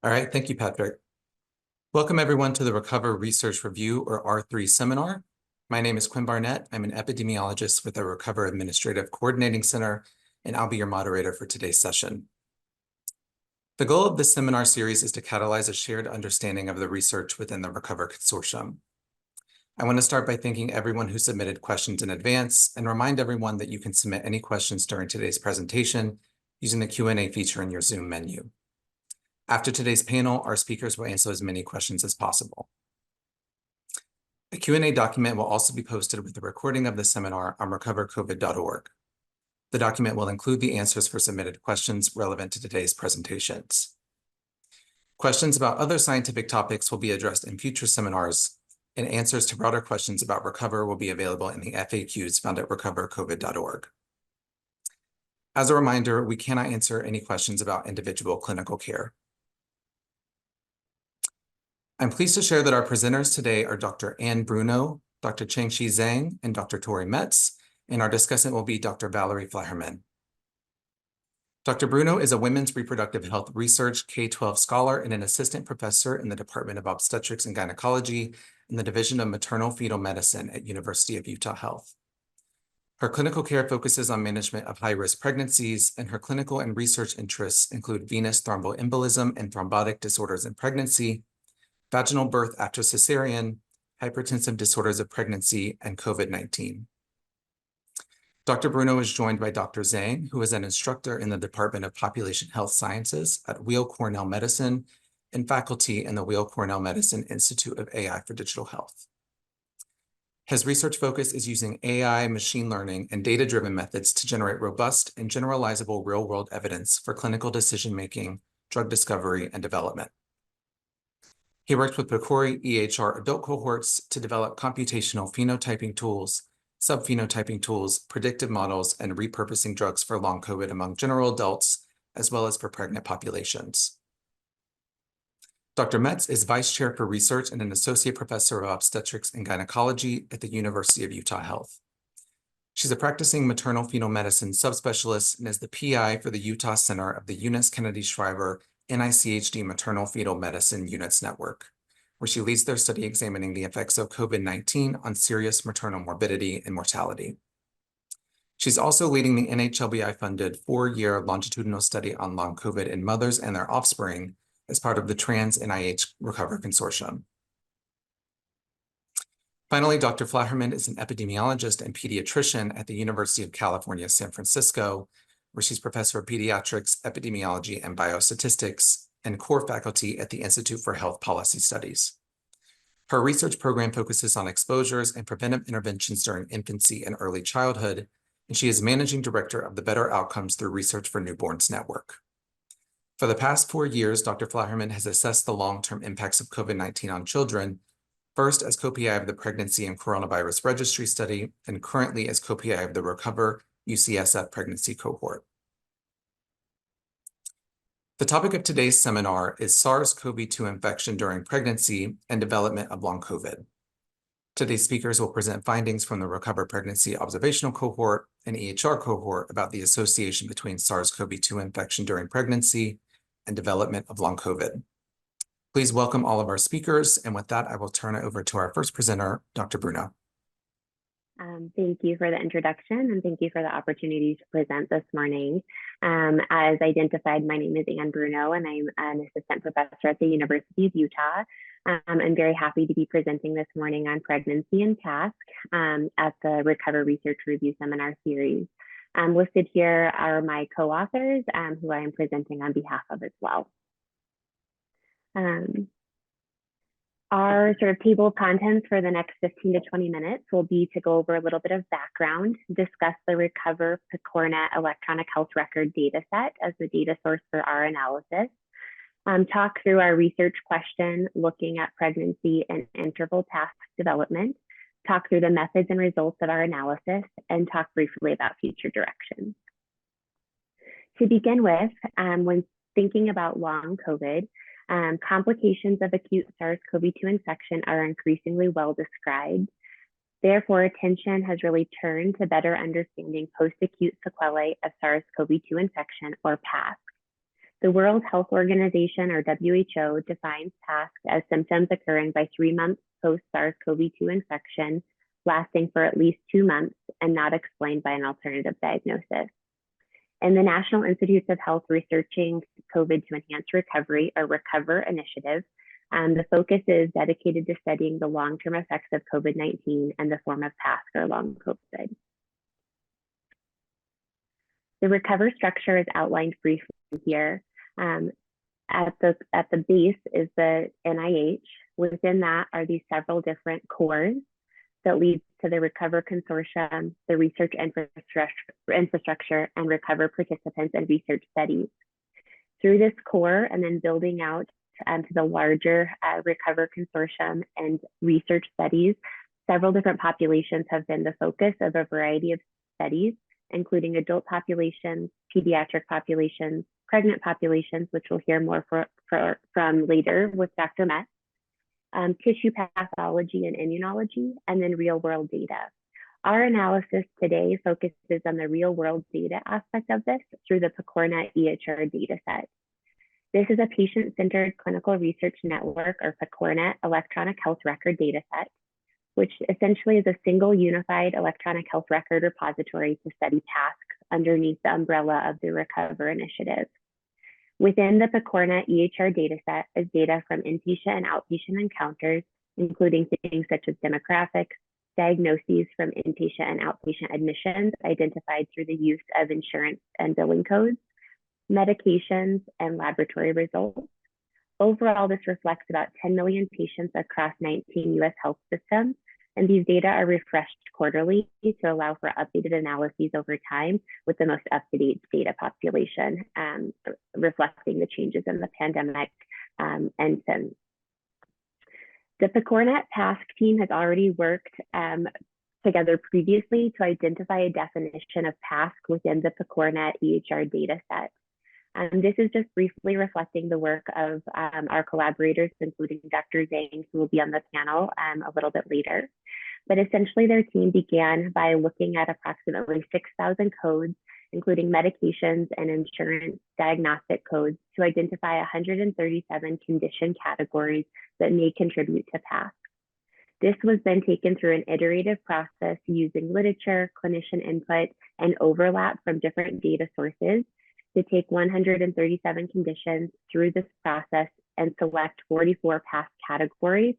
All right, thank you, Patrick. Welcome everyone to the Recover Research Review, or R3 seminar. My name is Quinn Barnett. I'm an epidemiologist with the Recover Administrative Coordinating Center, and I'll be your moderator for today's session. The goal of this seminar series is to catalyze a shared understanding of the research within the Recover Consortium. I want to start by thanking everyone who submitted questions in advance and remind everyone that you can submit any questions during today's presentation using the Q&A feature in your Zoom menu. After today's panel, our speakers will answer as many questions as possible. A Q&A document will also be posted with the recording of the seminar on recovercovid.org. The document will include the answers for submitted questions relevant to today's presentations. Questions about other scientific topics will be addressed in future seminars, and answers to broader questions about Recover will be available in the FAQs found at recovercovid.org. As a reminder, we cannot answer any questions about individual clinical care. I'm pleased to share that our presenters today are Dr. Bruno, Dr. Chengxi Zang, and Dr. Torri Metz, and our discussant will be Dr. Valerie Flaherman. Dr. Bruno is a women's reproductive health research K-12 scholar and an assistant professor in the Department of Obstetrics and Gynecology in the Division of Maternal Fetal Medicine at University of Utah Health. Her clinical care focuses on management of high-risk pregnancies, and her clinical and research interests include venous thromboembolism and thrombotic disorders in pregnancy, vaginal birth after cesarean, hypertensive disorders of pregnancy, and COVID-19. Dr. Bruno is joined by Dr. Zang, who is an instructor in the Department of Population Health Sciences at Weill Cornell Medicine and faculty in the Weill Cornell Medicine Institute of AI for Digital Health. His research focus is using AI, machine learning, and data-driven methods to generate robust and generalizable real-world evidence for clinical decision-making, drug discovery, and development. He worked with PCORI EHR adult cohorts to develop computational phenotyping tools, subphenotyping tools, predictive models, and repurposing drugs for long COVID among general adults, as well as for pregnant populations. Dr. Metz is Vice Chair for Research and an Associate Professor of Obstetrics and Gynecology at the University of Utah Health. She's a practicing maternal fetal medicine subspecialist and is the PI for the Utah Center of the Eunice Kennedy Shriver NICHD Maternal Fetal Medicine Units Network, where she leads their study examining the effects of COVID-19 on serious maternal morbidity and mortality. She's also leading the NHLBI-funded 4-year longitudinal study on long COVID in mothers and their offspring as part of the Trans-NIH Recover Consortium. Finally, Dr. Flaherman is an epidemiologist and pediatrician at the University of California, San Francisco, where she's professor of pediatrics, epidemiology, and biostatistics, and core faculty at the Institute for Health Policy Studies. Her research program focuses on exposures and preventive interventions during infancy and early childhood, and she is managing director of the Better Outcomes Through Research for Newborns Network. For the past 4 years, Dr. Flaherman has assessed the long-term impacts of COVID-19 on children, first as co-PI of the Pregnancy and Coronavirus Registry Study, and currently as co-PI of the Recover UCSF Pregnancy Cohort. The topic of today's seminar is SARS-CoV-2 infection during pregnancy and development of long COVID. Today's speakers will present findings from the Recover Pregnancy Observational Cohort and EHR cohort about the association between SARS-CoV-2 infection during pregnancy and development of long COVID. Please welcome all of our speakers, and with that, I will turn it over to our first presenter, Dr. Bruno. Thank you for the introduction, and thank you for the opportunity to present this morning. As identified, my name is Bruno, and I'm an assistant professor at the University of Utah. I'm very happy to be presenting this morning on pregnancy and task at the Recover Research Review Seminar Series. Listed here are my co-authors, who I am presenting on behalf of as well. Our sort of table of contents for the next 15 to 20 minutes will be to go over a little bit of background, discuss the Recover Cornell electronic health record data set as the data source for our analysis, talk through our research question looking at pregnancy and interval task development, talk through the methods and results of our analysis, and talk briefly about future directions. To begin with, when thinking about long COVID, complications of acute SARS-CoV-2 infection are increasingly well described. Therefore, attention has really turned to better understanding post-acute sequelae of SARS-CoV-2 infection, or PASC. The World Health Organization, or WHO, defines PASC as symptoms occurring by 3 months post SARS-CoV-2 infection, lasting for at least 2 months and not explained by an alternative diagnosis. And the National Institutes of Health Researching COVID to Enhance Recovery, or RECOVER initiative, the focus is dedicated to studying the long-term effects of COVID-19 and the form of PASC, or long COVID. The RECOVER structure is outlined briefly here. At the base is the NIH. Within that are these several different cores that lead to the RECOVER Consortium, the research infrastructure, and RECOVER participants and research studies. Through this core and then building out to the larger RECOVER Consortium and research studies, several different populations have been the focus of a variety of studies, including adult populations, pediatric populations, pregnant populations, which we'll hear more from later with Dr. Metz, tissue pathology and immunology, and then real-world data. Our analysis today focuses on the real-world data aspect of this through the PCORNet EHR dataset. This is a patient-centered clinical research network, or PCORNet electronic health record dataset, which essentially is a single unified electronic health record repository to study PASC underneath the umbrella of the RECOVER initiative. Within the PCORNet EHR dataset is data from inpatient and outpatient encounters, including things such as demographics, diagnoses from inpatient and outpatient admissions identified through the use of insurance and billing codes, medications, and laboratory results. Overall, this reflects about 10 million patients across 19 US health systems, and these data are refreshed quarterly to allow for updated analyses over time with the most up-to-date data population, reflecting the changes in the pandemic and since. The PCORNet PASC team has already worked together previously to identify a definition of PASC within the PCORNet EHR dataset. This is just briefly reflecting the work of our collaborators, including Dr. Zang, who will be on the panel a little bit later. But essentially, their team began by looking at approximately 6,000 codes, including medications and insurance diagnostic codes, to identify 137 condition categories that may contribute to PASC. This was then taken through an iterative process using literature, clinician input, and overlap from different data sources to take 137 conditions through this process and select 44 PASC categories,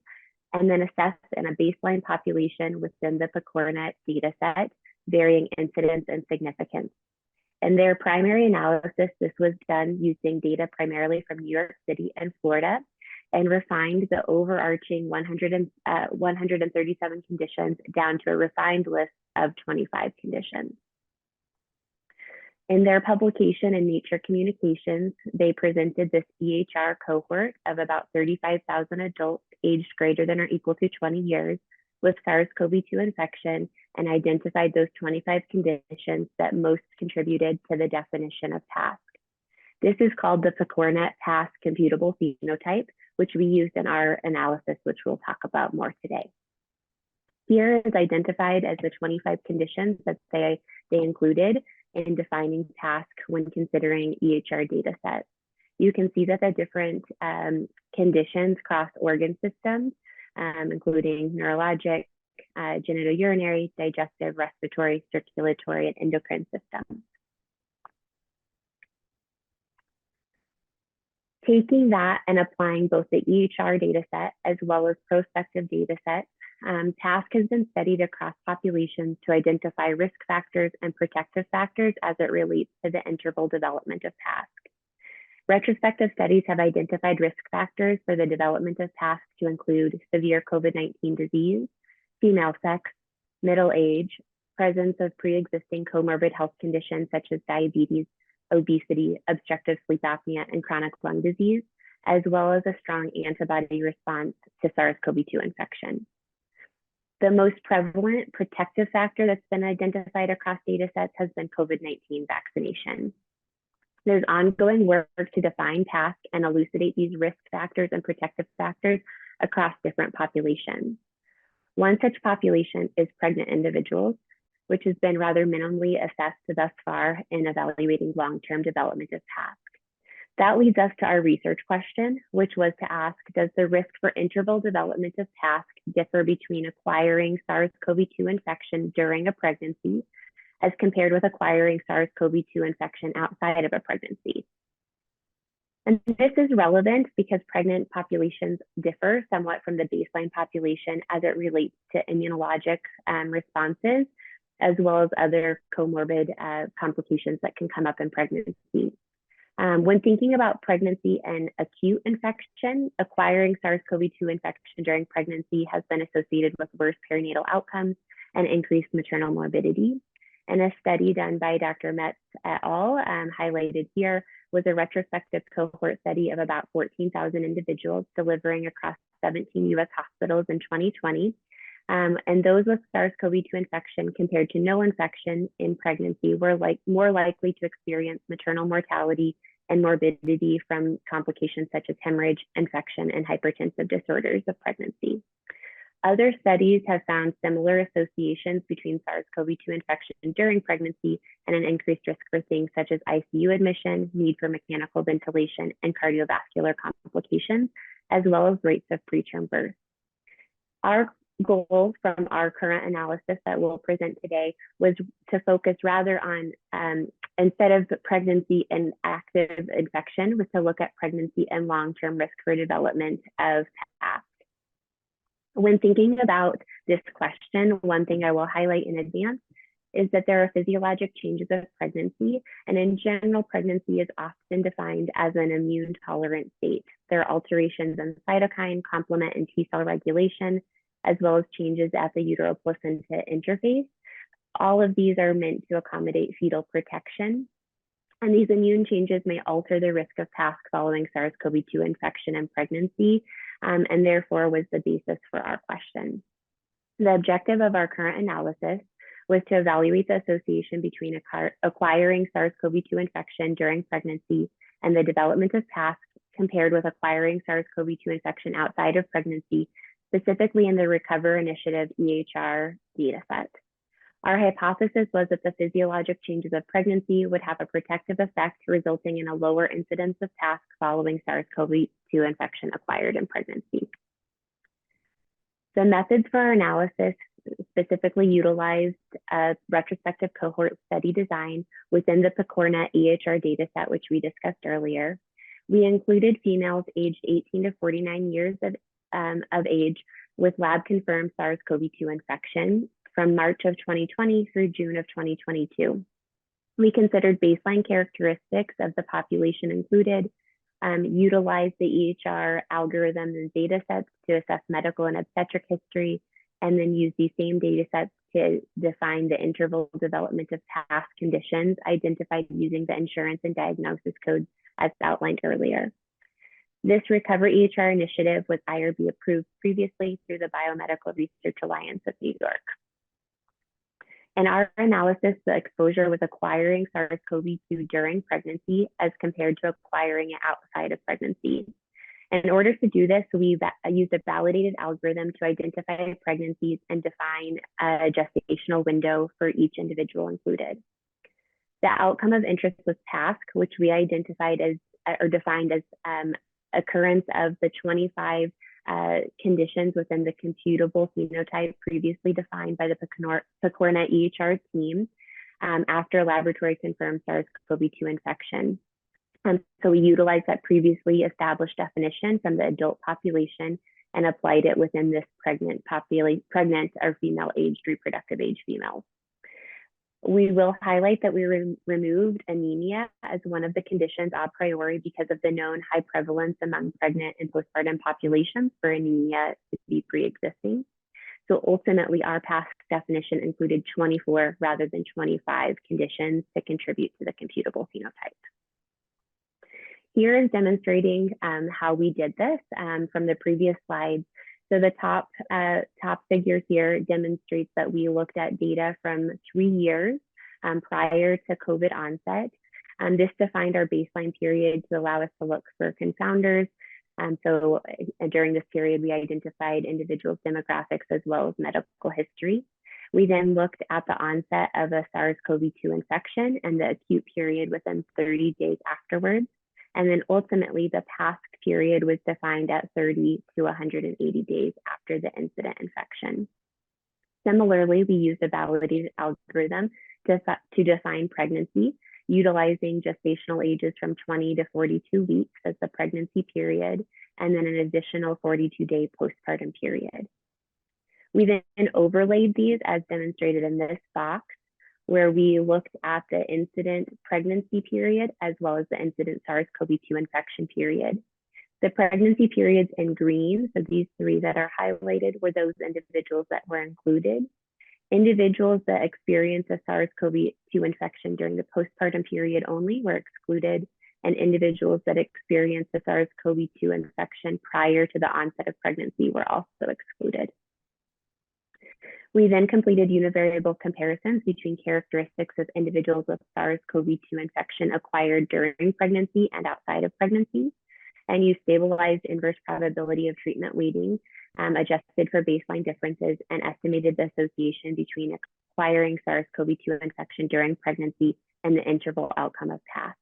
and then assess in a baseline population within the PCORNet dataset, varying incidence and significance. In their primary analysis, this was done using data primarily from New York City and Florida, and refined the overarching 137 conditions down to a refined list of 25 conditions. In their publication in Nature Communications, they presented this EHR cohort of about 35,000 adults aged greater than or equal to 20 years with SARS-CoV-2 infection, and identified those 25 conditions that most contributed to the definition of PASC. This is called the PCORNet PASC computable phenotype, which we used in our analysis, which we'll talk about more today. Here is identified as the 25 conditions that they included in defining PASC when considering EHR data sets. You can see that the different conditions cross organ systems, including neurologic, genitourinary, digestive, respiratory, circulatory, and endocrine systems. Taking that and applying both the EHR data set as well as prospective data sets, PASC has been studied across populations to identify risk factors and protective factors as it relates to the interval development of PASC. Retrospective studies have identified risk factors for the development of PASC to include severe COVID-19 disease, female sex, middle age, presence of pre-existing comorbid health conditions such as diabetes, obesity, obstructive sleep apnea, and chronic lung disease, as well as a strong antibody response to SARS-CoV-2 infection. The most prevalent protective factor that's been identified across data sets has been COVID-19 vaccination. There's ongoing work to define PASC and elucidate these risk factors and protective factors across different populations. One such population is pregnant individuals, which has been rather minimally assessed thus far in evaluating long-term development of PASC. That leads us to our research question, which was to ask, does the risk for interval development of task differ between acquiring SARS-CoV-2 infection during a pregnancy as compared with acquiring SARS-CoV-2 infection outside of a pregnancy? And this is relevant because pregnant populations differ somewhat from the baseline population as it relates to immunologic responses, as well as other comorbid complications that can come up in pregnancy. When thinking about pregnancy and acute infection, acquiring SARS-CoV-2 infection during pregnancy has been associated with worse perinatal outcomes and increased maternal morbidity. And a study done by Dr. Metz et al., highlighted here, was a retrospective cohort study of about 14,000 individuals delivering across 17 US hospitals in 2020. And those with SARS-CoV-2 infection compared to no infection in pregnancy were more likely to experience maternal mortality and morbidity from complications such as hemorrhage, infection, and hypertensive disorders of pregnancy. Other studies have found similar associations between SARS-CoV-2 infection during pregnancy and an increased risk for things such as ICU admission, need for mechanical ventilation, and cardiovascular complications, as well as rates of preterm birth. Our goal from our current analysis that we'll present today was to focus rather on, instead of pregnancy and active infection, was to look at pregnancy and long-term risk for development of TAF. When thinking about this question, one thing I will highlight in advance is that there are physiologic changes of pregnancy, and in general, pregnancy is often defined as an immune tolerant state. There are alterations in cytokine, complement, and T cell regulation, as well as changes at the utero-placenta interface. All of these are meant to accommodate fetal protection. And these immune changes may alter the risk of TAF following SARS-CoV-2 infection and pregnancy, and therefore was the basis for our question. The objective of our current analysis was to evaluate the association between acquiring SARS-CoV-2 infection during pregnancy and the development of TAF compared with acquiring SARS-CoV-2 infection outside of pregnancy, specifically in the Recover Initiative EHR dataset. Our hypothesis was that the physiologic changes of pregnancy would have a protective effect, resulting in a lower incidence of TAF following SARS-CoV-2 infection acquired in pregnancy. The methods for our analysis specifically utilized a retrospective cohort study design within the PCORNA EHR dataset, which we discussed earlier. We included females aged 18 to 49 years of age with lab-confirmed SARS-CoV-2 infection from March of 2020 through June of 2022. We considered baseline characteristics of the population included, utilized the EHR algorithms and data sets to assess medical and obstetric history, and then use these same data sets to define the interval development of TAF conditions identified using the insurance and diagnosis codes as outlined earlier. This Recover EHR initiative was IRB approved previously through the Biomedical Research Alliance of New York. In our analysis, the exposure was acquiring SARS-CoV-2 during pregnancy as compared to acquiring it outside of pregnancy. In order to do this, we used a validated algorithm to identify pregnancies and define a gestational window for each individual included. The outcome of interest was task, which we identified as or defined as occurrence of the 25 conditions within the computable phenotype previously defined by the PCORNA EHR team after laboratory confirmed SARS-CoV-2 infection. So we utilized that previously established definition from the adult population and applied it within this pregnant or female aged reproductive age females. We will highlight that we removed anemia as one of the conditions a priori because of the known high prevalence among pregnant and postpartum populations for anemia to be pre-existing. So ultimately, our past definition included 24 rather than 25 conditions to contribute to the computable phenotype. Here is demonstrating how we did this from the previous slides. So the top figure here demonstrates that we looked at data from 3 years prior to COVID onset. This defined our baseline period to allow us to look for confounders. So during this period, we identified individuals' demographics as well as medical history. We then looked at the onset of a SARS-CoV-2 infection and the acute period within 30 days afterwards. And then ultimately, the PASC period was defined at 30 to 180 days after the incident infection. Similarly, we used a validated algorithm to define pregnancy, utilizing gestational ages from 20 to 42 weeks as the pregnancy period, and then an additional 42-day postpartum period. We then overlaid these as demonstrated in this box, where we looked at the incident pregnancy period as well as the incident SARS-CoV-2 infection period. The pregnancy periods in green, so these three that are highlighted, were those individuals that were included. Individuals that experienced a SARS-CoV-2 infection during the postpartum period only were excluded, and individuals that experienced a SARS-CoV-2 infection prior to the onset of pregnancy were also excluded. We then completed univariable comparisons between characteristics of individuals with SARS-CoV-2 infection acquired during pregnancy and outside of pregnancy, and used stabilized inverse probability of treatment weighting, adjusted for baseline differences, and estimated the association between acquiring SARS-CoV-2 infection during pregnancy and the interval outcome of PASC.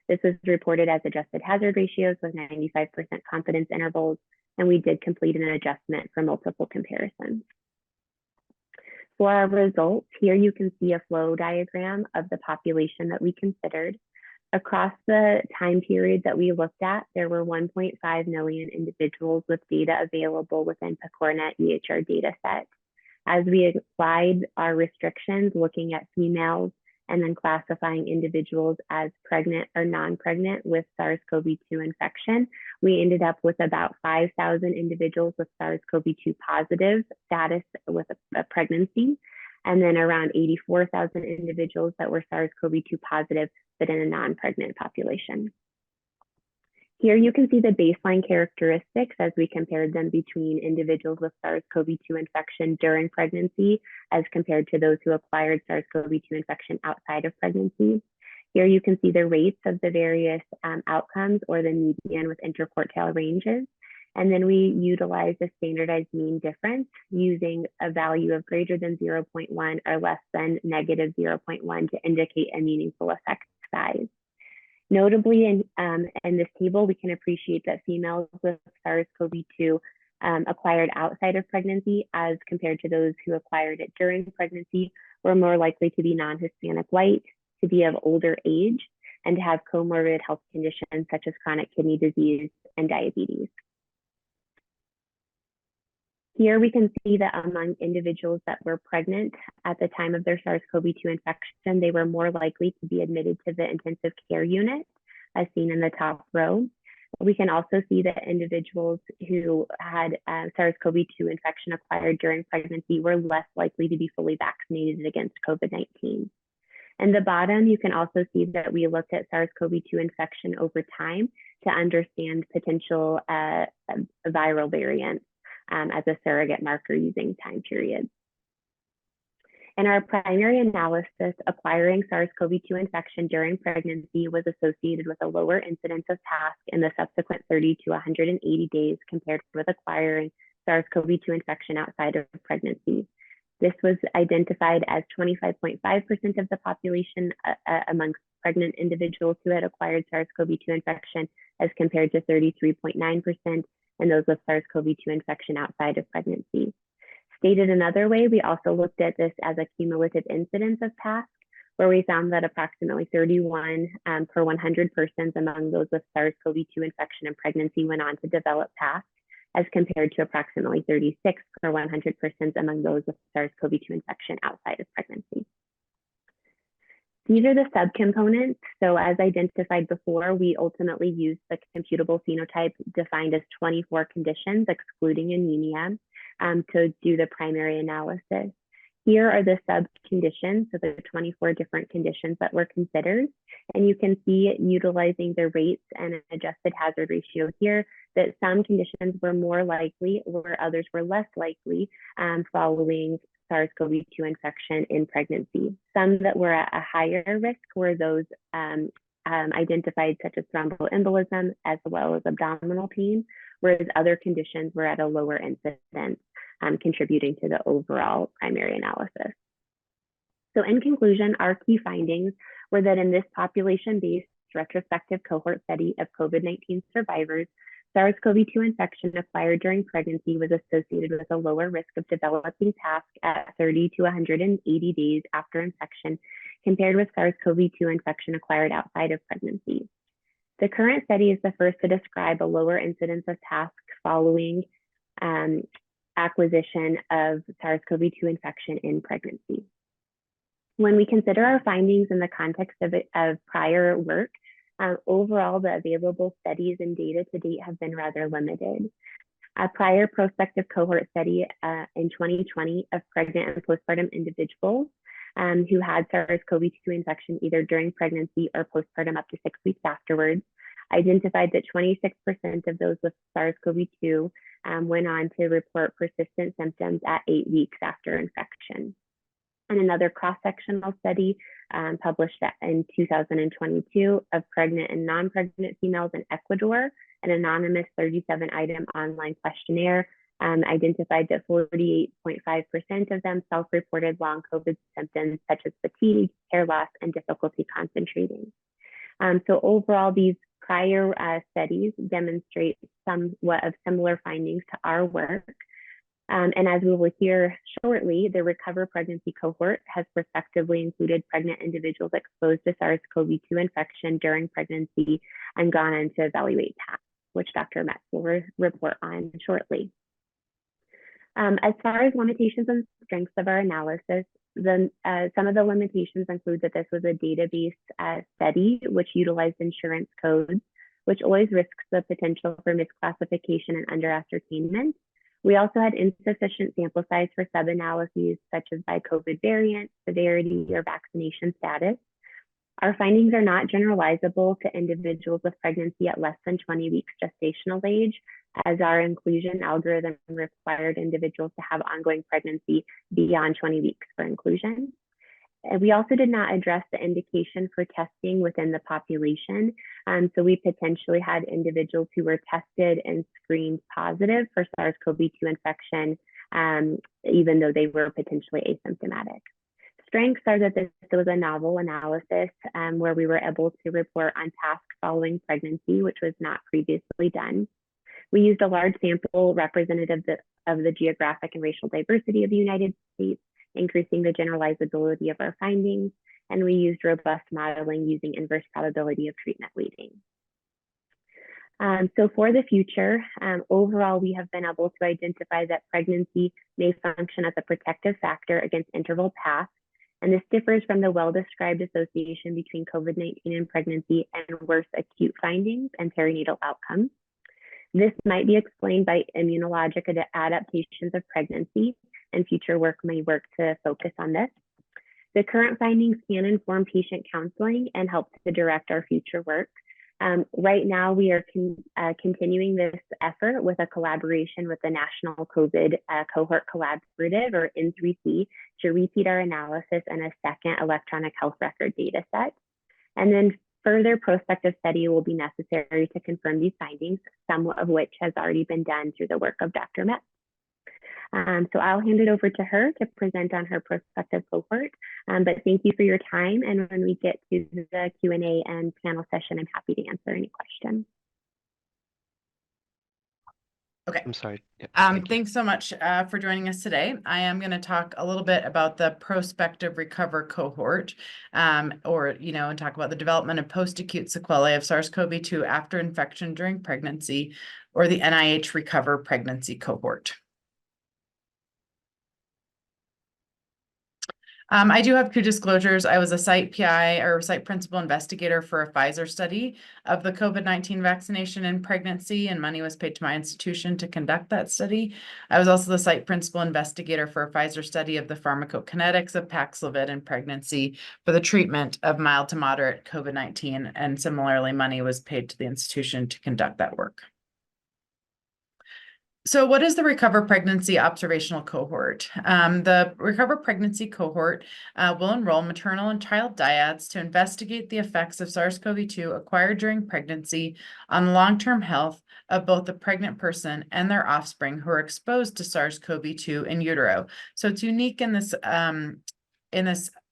This was reported as adjusted hazard ratios with 95% confidence intervals, and we did complete an adjustment for multiple comparisons. For our results, here you can see a flow diagram of the population that we considered. Across the time period that we looked at, there were 1.5 million individuals with data available within PCORNet EHR dataset. As we applied our restrictions, looking at females and then classifying individuals as pregnant or non-pregnant with SARS-CoV-2 infection, we ended up with about 5,000 individuals with SARS-CoV-2 positive status with a pregnancy, and then around 84,000 individuals that were SARS-CoV-2 positive, but in a non-pregnant population. Here you can see the baseline characteristics as we compared them between individuals with SARS-CoV-2 infection during pregnancy as compared to those who acquired SARS-CoV-2 infection outside of pregnancy. Here you can see the rates of the various outcomes, or the median with interquartile ranges. And then we utilized a standardized mean difference using a value of greater than 0.1 or less than negative 0.1 to indicate a meaningful effect size. Notably, in this table, we can appreciate that females with SARS-CoV-2 acquired outside of pregnancy as compared to those who acquired it during pregnancy were more likely to be non-Hispanic white, to be of older age, and to have comorbid health conditions such as chronic kidney disease and diabetes. Here we can see that among individuals that were pregnant at the time of their SARS-CoV-2 infection, they were more likely to be admitted to the intensive care unit, as seen in the top row. We can also see that individuals who had SARS-CoV-2 infection acquired during pregnancy were less likely to be fully vaccinated against COVID-19. In the bottom, you can also see that we looked at SARS-CoV-2 infection over time to understand potential viral variants as a surrogate marker using time periods. In our primary analysis, acquiring SARS-CoV-2 infection during pregnancy was associated with a lower incidence of PASC in the subsequent 30 to 180 days compared with acquiring SARS-CoV-2 infection outside of pregnancy. This was identified as 25.5% of the population amongst pregnant individuals who had acquired SARS-CoV-2 infection, as compared to 33.9% in those with SARS-CoV-2 infection outside of pregnancy. Stated another way, we also looked at this as a cumulative incidence of PASC, where we found that approximately 31 per 100 persons among those with SARS-CoV-2 infection and pregnancy went on to develop PASC, as compared to approximately 36 per 100 persons among those with SARS-CoV-2 infection outside of pregnancy. These are the subcomponents. So as identified before, we ultimately used the computable phenotype defined as 24 conditions, excluding anemia, to do the primary analysis. Here are the sub-conditions, so the 24 different conditions that were considered. And you can see utilizing the rates and an adjusted hazard ratio here that some conditions were more likely, where others were less likely following SARS-CoV-2 infection in pregnancy. Some that were at a higher risk were those identified, such as thromboembolism, as well as abdominal pain, whereas other conditions were at a lower incidence, contributing to the overall primary analysis. So in conclusion, our key findings were that in this population-based retrospective cohort study of COVID-19 survivors, SARS-CoV-2 infection acquired during pregnancy was associated with a lower risk of developing TASC at 30 to 180 days after infection compared with SARS-CoV-2 infection acquired outside of pregnancy. The current study is the first to describe a lower incidence of TASC following acquisition of SARS-CoV-2 infection in pregnancy. When we consider our findings in the context of prior work, overall, the available studies and data to date have been rather limited. A prior prospective cohort study in 2020 of pregnant and postpartum individuals who had SARS-CoV-2 infection either during pregnancy or postpartum up to 6 weeks afterwards, identified that 26% of those with SARS-CoV-2 went on to report persistent symptoms at 8 weeks after infection. And another cross-sectional study published in 2022 of pregnant and non-pregnant females in Ecuador, an anonymous 37-item online questionnaire identified that 48.5% of them self-reported long COVID symptoms such as fatigue, hair loss, and difficulty concentrating. So overall, these prior studies demonstrate somewhat of similar findings to our work. And as we will hear shortly, the Recover Pregnancy cohort has prospectively included pregnant individuals exposed to SARS-CoV-2 infection during pregnancy and gone on to evaluate TASC, which Dr. Metz will report on shortly. As far as limitations and strengths of our analysis, some of the limitations include that this was a database study which utilized insurance codes, which always risks the potential for misclassification and under-ascertainment. We also had insufficient sample size for sub-analyses such as by COVID variant, severity, or vaccination status. Our findings are not generalizable to individuals with pregnancy at less than 20 weeks gestational age, as our inclusion algorithm required individuals to have ongoing pregnancy beyond 20 weeks for inclusion. And we also did not address the indication for testing within the population. So we potentially had individuals who were tested and screened positive for SARS-CoV-2 infection, even though they were potentially asymptomatic. Strengths are that this was a novel analysis where we were able to report on TASC following pregnancy, which was not previously done. We used a large sample representative of the geographic and racial diversity of the United States, increasing the generalizability of our findings, and we used robust modeling using inverse probability of treatment weighting. So for the future, overall, we have been able to identify that pregnancy may function as a protective factor against interval TASC, and this differs from the well-described association between COVID-19 and pregnancy and worse acute findings and perinatal outcomes. This might be explained by immunologic adaptations of pregnancy, and future work may work to focus on this. The current findings can inform patient counseling and help to direct our future work. Right now, we are continuing this effort with a collaboration with the National COVID Cohort Collaborative, or N3C, to repeat our analysis in a second electronic health record data set. And then further prospective study will be necessary to confirm these findings, some of which has already been done through the work of Dr. Metz. So I'll hand it over to her to present on her prospective cohort. But thank you for your time. And when we get to the Q&A and panel session, I'm happy to answer any questions. Okay. I'm sorry. Yeah, thanks so much for joining us today. I am going to talk a little bit about the prospective Recover cohort, and talk about the development of post-acute sequelae of SARS-CoV-2 after infection during pregnancy, or the NIH Recover pregnancy cohort. I do have two disclosures. I was a site PI or site principal investigator for a Pfizer study of the COVID-19 vaccination in pregnancy, and money was paid to my institution to conduct that study. I was also the site principal investigator for a Pfizer study of the pharmacokinetics of Paxlovid in pregnancy for the treatment of mild to moderate COVID-19, and similarly, money was paid to the institution to conduct that work. So what is the Recover Pregnancy Observational Cohort? The Recover Pregnancy Cohort will enroll maternal and child dyads to investigate the effects of SARS-CoV-2 acquired during pregnancy on the long-term health of both the pregnant person and their offspring who are exposed to SARS-CoV-2 in utero. So it's unique in this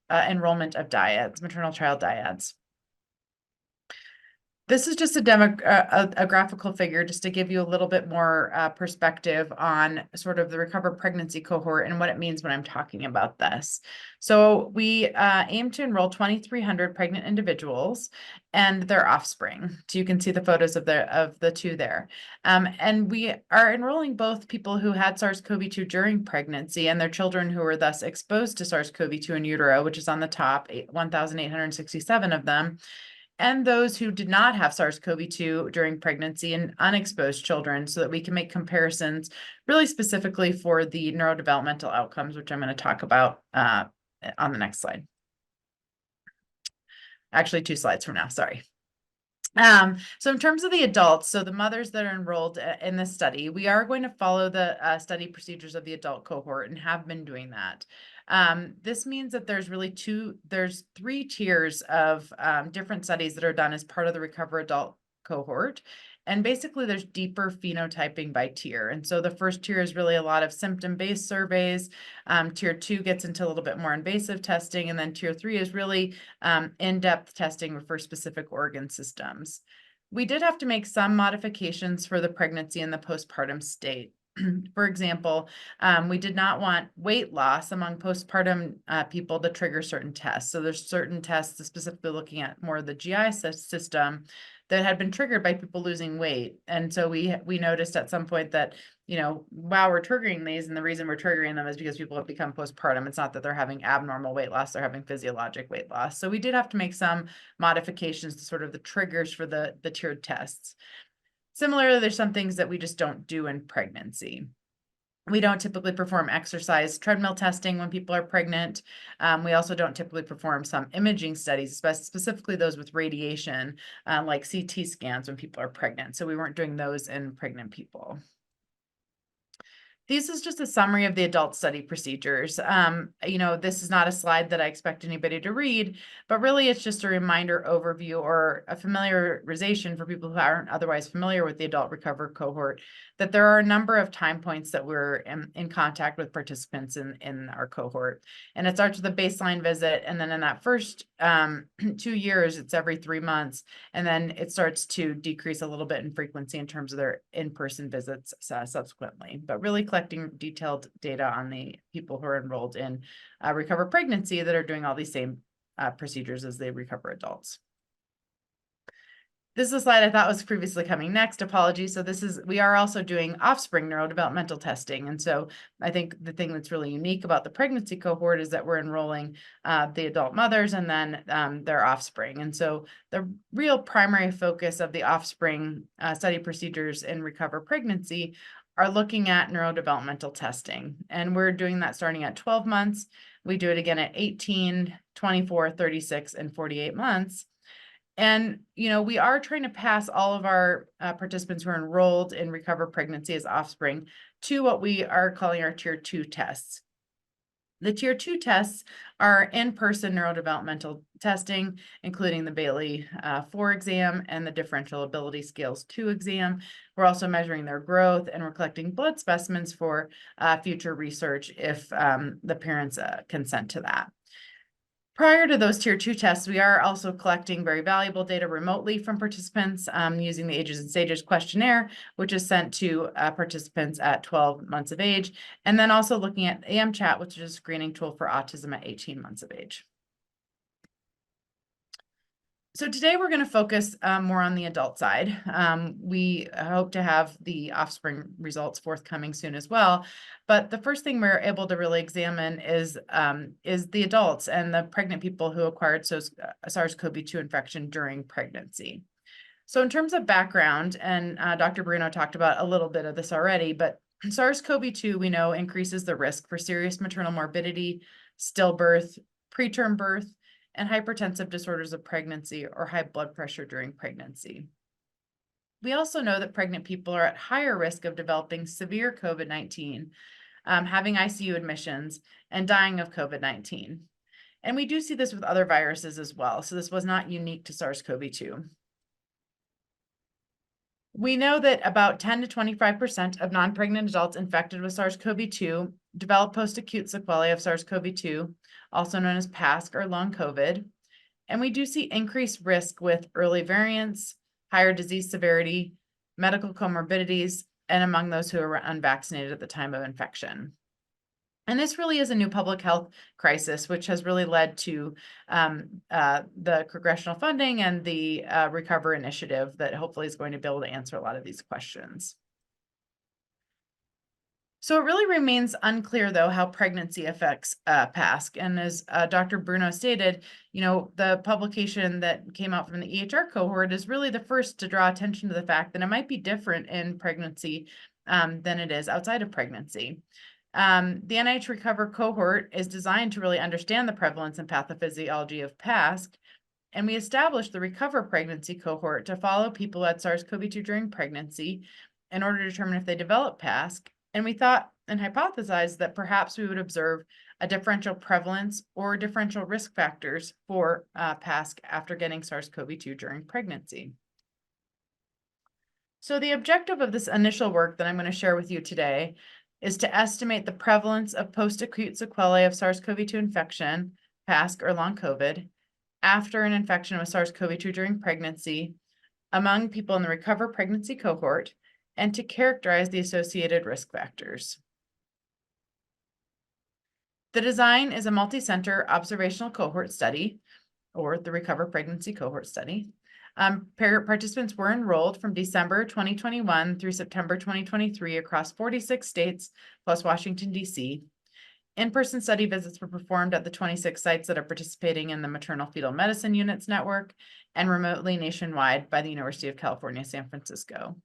enrollment of dyads, maternal child dyads. This is just a graphical figure just to give you a little bit more perspective on sort of the recovered pregnancy cohort and what it means when I'm talking about this. So we aim to enroll 2,300 pregnant individuals and their offspring. So you can see the photos of the two there. And we are enrolling both people who had SARS-CoV-2 during pregnancy and their children who were thus exposed to SARS-CoV-2 in utero, which is on the top, 1,867 of them, and those who did not have SARS-CoV-2 during pregnancy and unexposed children, so that we can make comparisons really specifically for the neurodevelopmental outcomes, which I'm going to talk about on the next slide. Actually, 2 slides from now, sorry. So in terms of the adults, so the mothers that are enrolled in this study, we are going to follow the study procedures of the adult cohort and have been doing that. This means that there's 3 tiers of different studies that are done as part of the Recover Adult cohort. And basically there's deeper phenotyping by tier. And so the first tier is really a lot of symptom-based surveys. Tier 2 gets into a little bit more invasive testing. And then tier 3 is really in-depth testing for specific organ systems. We did have to make some modifications for the pregnancy and the postpartum state. For example, we did not want weight loss among postpartum people to trigger certain tests. So there's certain tests specifically looking at more of the GI system that had been triggered by people losing weight. And so we noticed at some point that, wow, we're triggering these, and the reason we're triggering them is because people have become postpartum. It's not that they're having abnormal weight loss, they're having physiologic weight loss. So we did have to make some modifications to sort of the triggers for the tiered tests. Similarly, there's some things that we just don't do in pregnancy. We don't typically perform exercise treadmill testing when people are pregnant. We also don't typically perform some imaging studies, specifically those with radiation, like CT scans when people are pregnant. So we weren't doing those in pregnant people. This is just a summary of the adult study procedures. This is not a slide that I expect anybody to read, but really it's just a reminder, overview, or a familiarization for people who aren't otherwise familiar with the adult recover cohort, that there are a number of time points that we're in contact with participants in our cohort. And it starts with a baseline visit. And then in that first 2 years, it's every 3 months. And then it starts to decrease a little bit in frequency in terms of their in-person visits subsequently, but really collecting detailed data on the people who are enrolled in recover pregnancy that are doing all these same procedures as they recover adults. This is a slide I thought was previously coming next. Apologies. So we are also doing offspring neurodevelopmental testing. And so I think the thing that's really unique about the pregnancy cohort is that we're enrolling the adult mothers and then their offspring. And so the real primary focus of the offspring study procedures in recover pregnancy are looking at neurodevelopmental testing. And we're doing that starting at 12 months. We do it again at 18, 24, 36, and 48 months. And, we are trying to pass all of our participants who are enrolled in recover pregnancy as offspring to what we are calling our tier 2 tests. The tier 2 tests are in-person neurodevelopmental testing, including the Bailey 4 exam and the differential ability scales 2 exam. We're also measuring their growth, and we're collecting blood specimens for future research if the parents consent to that. Prior to those tier 2 tests, we are also collecting very valuable data remotely from participants using the Ages and Stages questionnaire, which is sent to participants at 12 months of age, and then also looking at AMChat, which is a screening tool for autism at 18 months of age. So today we're going to focus more on the adult side. We hope to have the offspring results forthcoming soon as well. But the first thing we're able to really examine is the adults and the pregnant people who acquired SARS-CoV-2 infection during pregnancy. So in terms of background, and Dr. Bruno talked about a little bit of this already, but SARS-CoV-2 we know increases the risk for serious maternal morbidity, stillbirth, preterm birth, and hypertensive disorders of pregnancy or high blood pressure during pregnancy. We also know that pregnant people are at higher risk of developing severe COVID-19, having ICU admissions, and dying of COVID-19. And we do see this with other viruses as well, so this was not unique to SARS-CoV-2. We know that about 10 to 25% of non-pregnant adults infected with SARS-CoV-2 develop post-acute sequelae of SARS-CoV-2, also known as PASC or long COVID. And we do see increased risk with early variants, higher disease severity, medical comorbidities, and among those who are unvaccinated at the time of infection. And this really is a new public health crisis, which has really led to the congressional funding and the Recover Initiative that hopefully is going to be able to answer a lot of these questions. So it really remains unclear, though, how pregnancy affects PASC. And as Dr. Bruno stated, the publication that came out from the EHR cohort is really the first to draw attention to the fact that it might be different in pregnancy than it is outside of pregnancy. The NIH Recover cohort is designed to really understand the prevalence and pathophysiology of PASC. And we established the Recover pregnancy cohort to follow people who had SARS-CoV-2 during pregnancy in order to determine if they developed PASC. And we thought and hypothesized that perhaps we would observe a differential prevalence or differential risk factors for PASC after getting SARS-CoV-2 during pregnancy. So the objective of this initial work that I'm going to share with you today is to estimate the prevalence of post-acute sequelae of SARS-CoV-2 infection, PASC or long COVID, after an infection with SARS-CoV-2 during pregnancy among people in the Recover pregnancy cohort, and to characterize the associated risk factors. The design is a multi-center observational cohort study, or the Recover pregnancy cohort study. Participants were enrolled from December 2021 through September 2023 across 46 states plus Washington, D.C. In-person study visits were performed at the 26 sites that are participating in the Maternal Fetal Medicine Units Network and remotely nationwide by the University of California, San Francisco.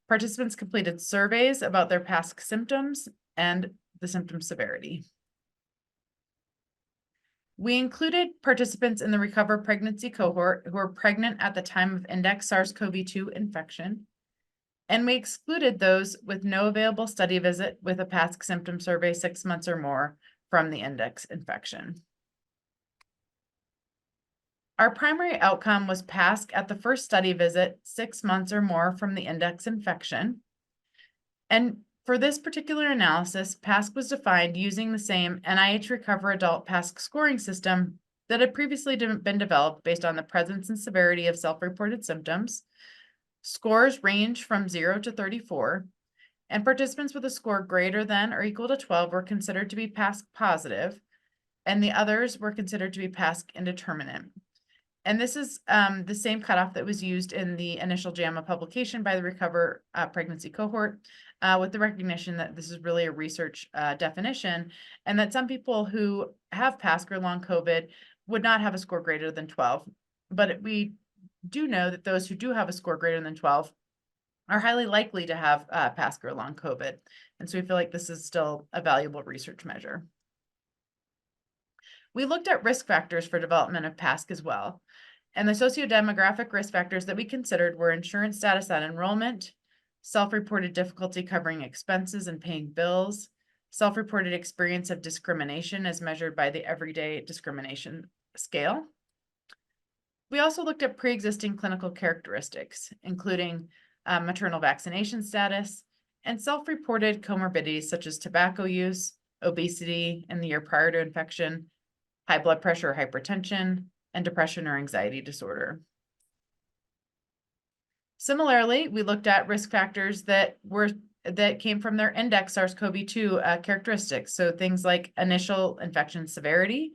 Participants completed surveys about their PASC symptoms and the symptom severity. We included participants in the Recover pregnancy cohort who were pregnant at the time of index SARS-CoV-2 infection, and we excluded those with no available study visit with a PASC symptom survey 6 months or more from the index infection. Our primary outcome was PASC at the first study visit 6 months or more from the index infection. And for this particular analysis, PASC was defined using the same NIH Recover Adult PASC scoring system that had previously been developed based on the presence and severity of self-reported symptoms. Scores range from 0 to 34, and participants with a score greater than or equal to 12 were considered to be PASC positive, and the others were considered to be PASC indeterminate. And this is the same cutoff that was used in the initial JAMA publication by the Recover pregnancy cohort, with the recognition that this is really a research definition, and that some people who have PASC or long COVID would not have a score greater than 12. But we do know that those who do have a score greater than 12 are highly likely to have PASC or long COVID. And so we feel like this is still a valuable research measure. We looked at risk factors for development of PASC as well. And the sociodemographic risk factors that we considered were insurance status at enrollment, self-reported difficulty covering expenses and paying bills, self-reported experience of discrimination as measured by the Everyday Discrimination Scale. We also looked at pre-existing clinical characteristics, including maternal vaccination status and self-reported comorbidities such as tobacco use, obesity in the year prior to infection, high blood pressure or hypertension, and depression or anxiety disorder. Similarly, we looked at risk factors that came from their index SARS-CoV-2 characteristics. So things like initial infection severity,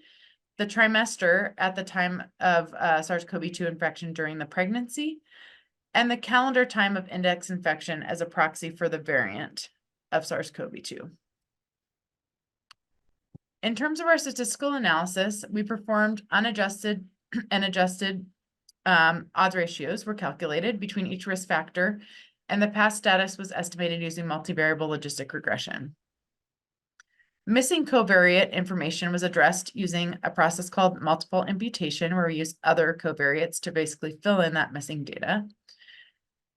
the trimester at the time of SARS-CoV-2 infection during the pregnancy, and the calendar time of index infection as a proxy for the variant of SARS-CoV-2. In terms of our statistical analysis, we performed unadjusted and adjusted odds ratios were calculated between each risk factor, and the PASC status was estimated using multivariable logistic regression. Missing covariate information was addressed using a process called multiple imputation, where we use other covariates to basically fill in that missing data.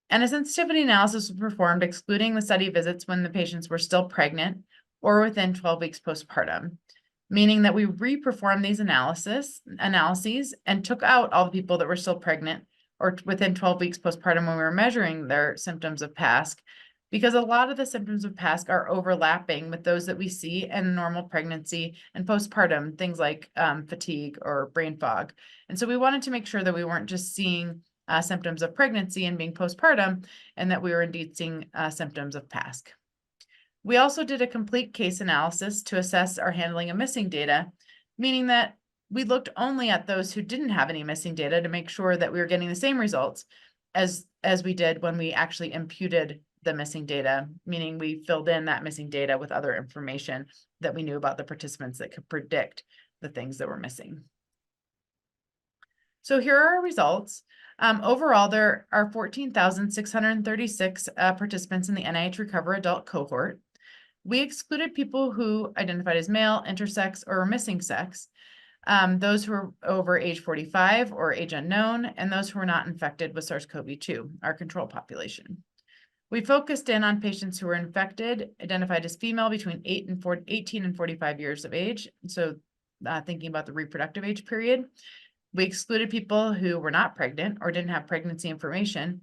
And a sensitivity analysis was performed excluding the study visits when the patients were still pregnant or within 12 weeks postpartum, meaning that we re-performed these analyses and took out all the people that were still pregnant or within 12 weeks postpartum when we were measuring their symptoms of PASC, because a lot of the symptoms of PASC are overlapping with those that we see in normal pregnancy and postpartum, things like fatigue or brain fog. And so we wanted to make sure that we weren't just seeing symptoms of pregnancy and being postpartum, and that we were indeed seeing symptoms of PASC. We also did a complete case analysis to assess our handling of missing data, meaning that we looked only at those who didn't have any missing data to make sure that we were getting the same results as we did when we actually imputed the missing data, meaning we filled in that missing data with other information that we knew about the participants that could predict the things that were missing. So here are our results. Overall, there are 14,636 participants in the NIH Recover Adult cohort. We excluded people who identified as male, intersex, or missing sex, those who were over age 45 or age unknown, and those who were not infected with SARS-CoV-2, our control population. We focused in on patients who were infected, identified as female between 18 and 45 years of age, so thinking about the reproductive age period. We excluded people who were not pregnant or didn't have pregnancy information,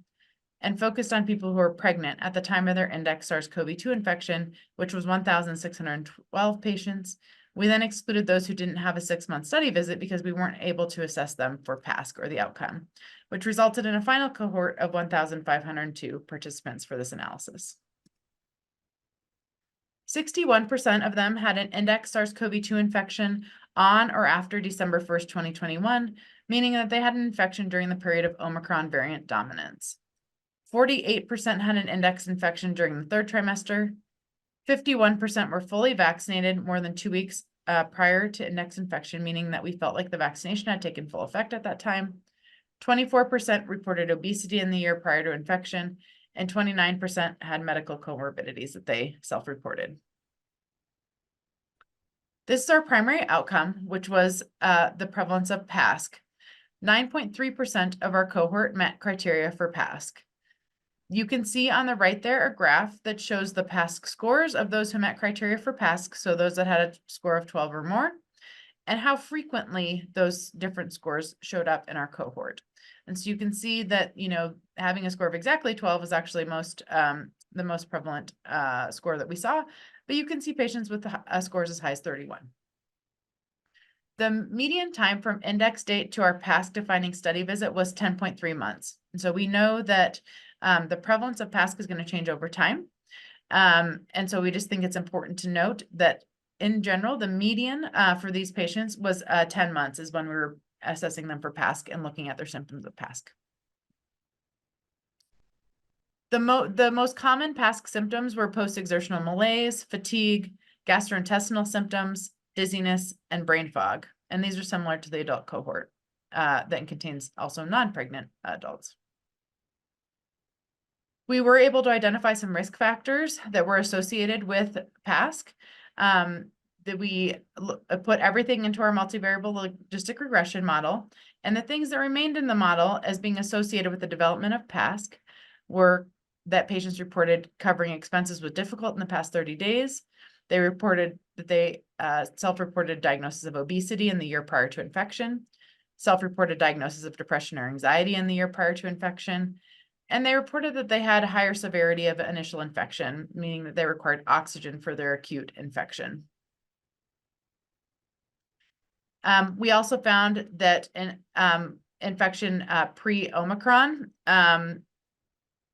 and focused on people who were pregnant at the time of their index SARS-CoV-2 infection, which was 1,612 patients. We then excluded those who didn't have a 6-month study visit because we weren't able to assess them for PASC or the outcome, which resulted in a final cohort of 1,502 participants for this analysis. 61% of them had an index SARS-CoV-2 infection on or after December 1st, 2021, meaning that they had an infection during the period of Omicron variant dominance. 48% had an index infection during the 3rd trimester. 51% were fully vaccinated more than 2 weeks prior to index infection, meaning that we felt like the vaccination had taken full effect at that time. 24% reported obesity in the year prior to infection, and 29% had medical comorbidities that they self-reported. This is our primary outcome, which was the prevalence of PASC. 9.3% of our cohort met criteria for PASC. You can see on the right there a graph that shows the PASC scores of those who met criteria for PASC, so those that had a score of 12 or more, and how frequently those different scores showed up in our cohort. And so you can see that, having a score of exactly 12 is actually the most prevalent score that we saw, but you can see patients with scores as high as 31. The median time from index date to our PASC defining study visit was 10.3 months. And so we know that the prevalence of PASC is going to change over time. And so we just think it's important to note that in general, the median for these patients was 10 months is when we were assessing them for PASC and looking at their symptoms of PASC. The most common PASC symptoms were post-exertional malaise, fatigue, gastrointestinal symptoms, dizziness, and brain fog. And these are similar to the adult cohort that contains also non-pregnant adults. We were able to identify some risk factors that were associated with PASC. That we put everything into our multivariable logistic regression model. And the things that remained in the model as being associated with the development of PASC were that patients reported covering expenses was difficult in the past 30 days. They reported that they self-reported diagnosis of obesity in the year prior to infection, self-reported diagnosis of depression or anxiety in the year prior to infection, and they reported that they had a higher severity of initial infection, meaning that they required oxygen for their acute infection. We also found that in infection pre-Omicron,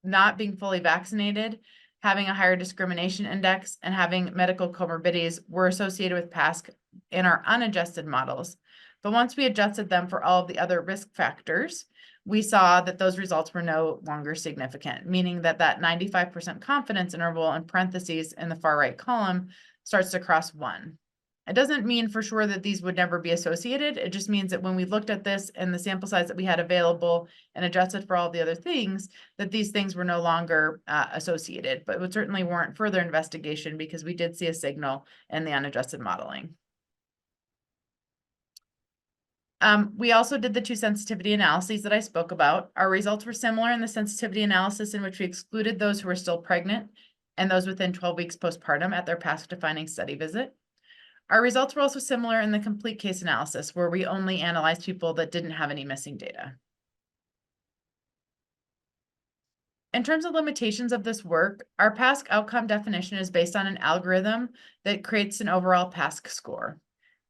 not being fully vaccinated, having a higher discrimination index, and having medical comorbidities were associated with PASC in our unadjusted models. But once we adjusted them for all of the other risk factors, we saw that those results were no longer significant, meaning that 95% confidence interval in parentheses in the far right column starts to cross 1. It doesn't mean for sure that these would never be associated. It just means that when we looked at this and the sample size that we had available and adjusted for all the other things, that these things were no longer associated, but would certainly warrant further investigation because we did see a signal in the unadjusted modeling. We also did the 2 sensitivity analyses that I spoke about. Our results were similar in the sensitivity analysis in which we excluded those who were still pregnant and those within 12 weeks postpartum at their PASC defining study visit. Our results were also similar in the complete case analysis, where we only analyzed people that didn't have any missing data. In terms of limitations of this work, our PASC outcome definition is based on an algorithm that creates an overall PASC score.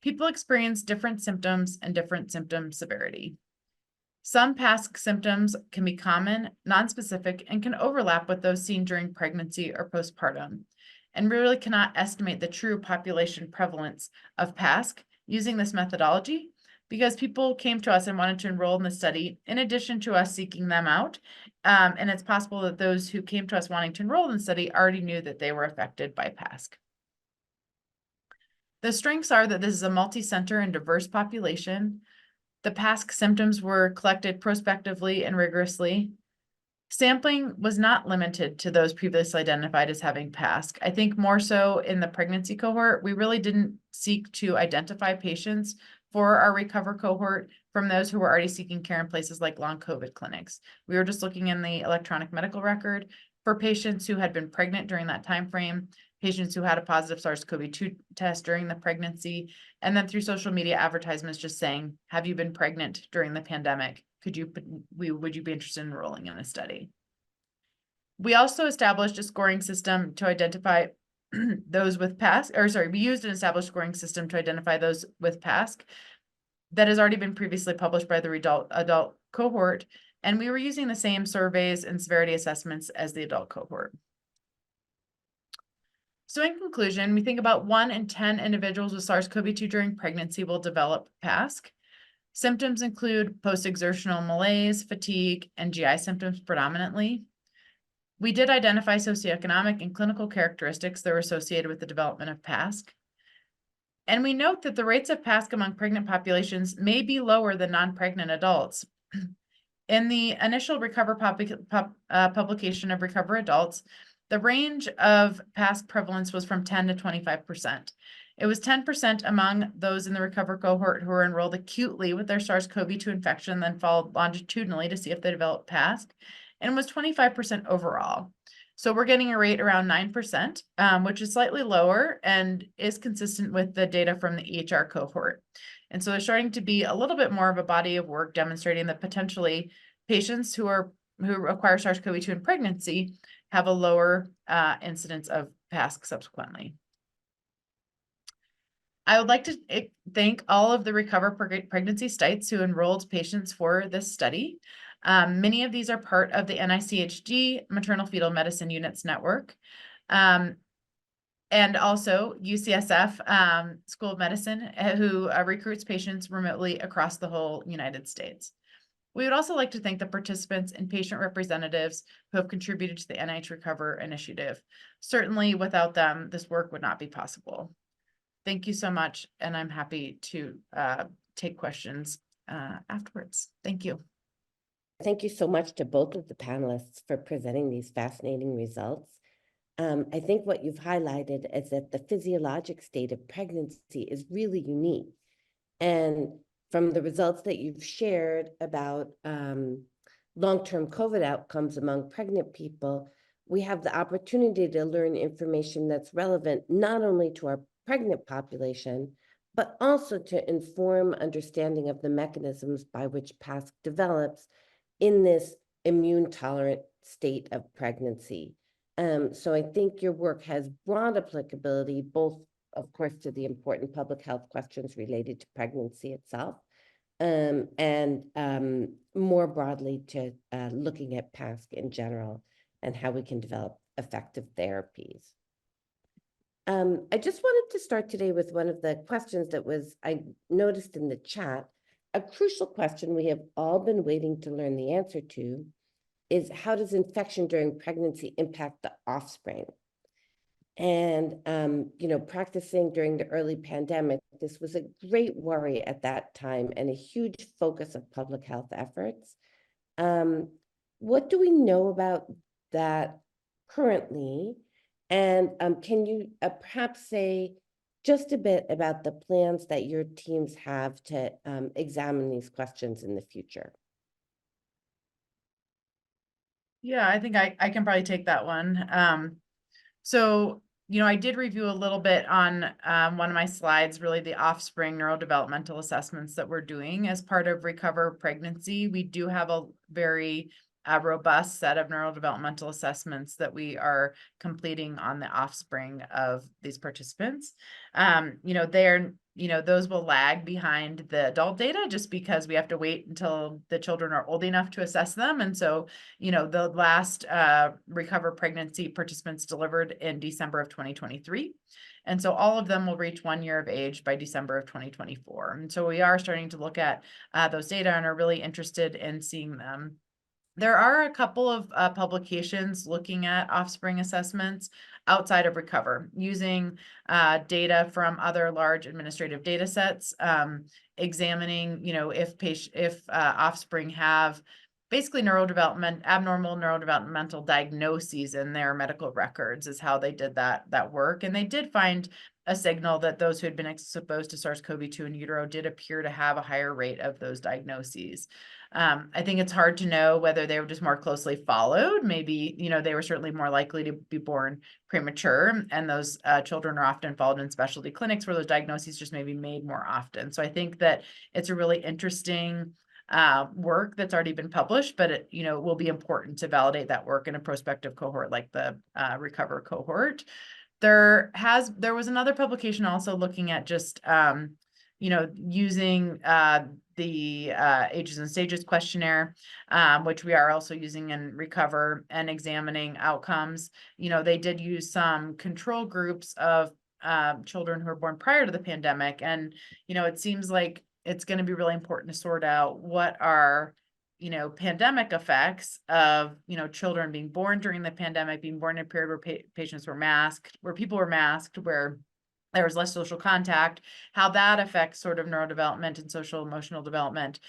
People experience different symptoms and different symptom severity. Some PASC symptoms can be common, nonspecific, and can overlap with those seen during pregnancy or postpartum. And we really cannot estimate the true population prevalence of PASC using this methodology, because people came to us and wanted to enroll in the study in addition to us seeking them out. And it's possible that those who came to us wanting to enroll in the study already knew that they were affected by PASC. The strengths are that this is a multi-center and diverse population. The PASC symptoms were collected prospectively and rigorously. Sampling was not limited to those previously identified as having PASC. I think more so in the pregnancy cohort, we really didn't seek to identify patients for our recover cohort from those who were already seeking care in places like long COVID clinics. We were just looking in the electronic medical record for patients who had been pregnant during that time frame, patients who had a positive SARS-CoV-2 test during the pregnancy, and then through social media advertisements just saying, have you been pregnant during the pandemic? Would you be interested in enrolling in a study? We also established a scoring system to identify those with PASC, we used an established scoring system to identify those with PASC that has already been previously published by the adult cohort, and we were using the same surveys and severity assessments as the adult cohort. So in conclusion, we think about 1 in 10 individuals with SARS-CoV-2 during pregnancy will develop PASC. Symptoms include post-exertional malaise, fatigue, and GI symptoms predominantly. We did identify socioeconomic and clinical characteristics that were associated with the development of PASC. And we note that the rates of PASC among pregnant populations may be lower than non-pregnant adults. In the initial Recover publication of Recover Adults, the range of PASC prevalence was from 10 to 25%. It was 10% among those in the Recover cohort who were enrolled acutely with their SARS-CoV-2 infection, then followed longitudinally to see if they developed PASC, and was 25% overall. So we're getting a rate around 9%, which is slightly lower and is consistent with the data from the EHR cohort. And so there's starting to be a little bit more of a body of work demonstrating that potentially patients who acquire SARS-CoV-2 in pregnancy have a lower incidence of PASC subsequently. I would like to thank all of the Recover pregnancy sites who enrolled patients for this study. Many of these are part of the NICHD Maternal Fetal Medicine Units Network, and also UCSF School of Medicine, who recruits patients remotely across the whole United States. We would also like to thank the participants and patient representatives who have contributed to the NIH Recover initiative. Certainly without them, this work would not be possible. Thank you so much, and I'm happy to take questions afterwards. Thank you. Thank you so much to both of the panelists for presenting these fascinating results. I think what you've highlighted is that the physiologic state of pregnancy is really unique. And from the results that you've shared about long-term COVID outcomes among pregnant people, we have the opportunity to learn information that's relevant not only to our pregnant population, but also to inform understanding of the mechanisms by which PASC develops in this immune-tolerant state of pregnancy. So I think your work has broad applicability, both, of course, to the important public health questions related to pregnancy itself, and more broadly to looking at PASC in general and how we can develop effective therapies. I just wanted to start today with one of the questions that I noticed in the chat. A crucial question we have all been waiting to learn the answer to is, how does infection during pregnancy impact the offspring? And, practicing during the early pandemic, this was a great worry at that time and a huge focus of public health efforts. What do we know about that currently? And can you perhaps say just a bit about the plans that your teams have to examine these questions in the future? Yeah, I think I can probably take that one. So, I did review a little bit on one of my slides, really the offspring neurodevelopmental assessments that we're doing as part of Recover Pregnancy. We do have a very robust set of neurodevelopmental assessments that we are completing on the offspring of these participants. They're those will lag behind the adult data just because we have to wait until the children are old enough to assess them. And so, the last recover pregnancy participants delivered in December of 2023. And so all of them will reach 1 year of age by December of 2024. And so we are starting to look at those data and are really interested in seeing them. There are a couple of publications looking at offspring assessments outside of Recover, using data from other large administrative data sets, examining, if offspring have basically abnormal neurodevelopmental diagnoses in their medical records is how they did that work. And they did find a signal that those who had been exposed to SARS-CoV-2 in utero did appear to have a higher rate of those diagnoses. I think it's hard to know whether they were just more closely followed. Maybe, they were certainly more likely to be born premature, and those children are often followed in specialty clinics where those diagnoses just may be made more often. So I think that it's a really interesting work that's already been published, but it, will be important to validate that work in a prospective cohort like the Recover cohort. There was another publication also looking at just, using the ages and stages questionnaire, which we are also using in Recover, and examining outcomes. They did use some control groups of children who were born prior to the pandemic. And, it seems like it's going to be really important to sort out what are, pandemic effects of, children being born during the pandemic, being born in a period where patients were masked, where people were masked, where there was less social contact, how that affects sort of neurodevelopment and social emotional development,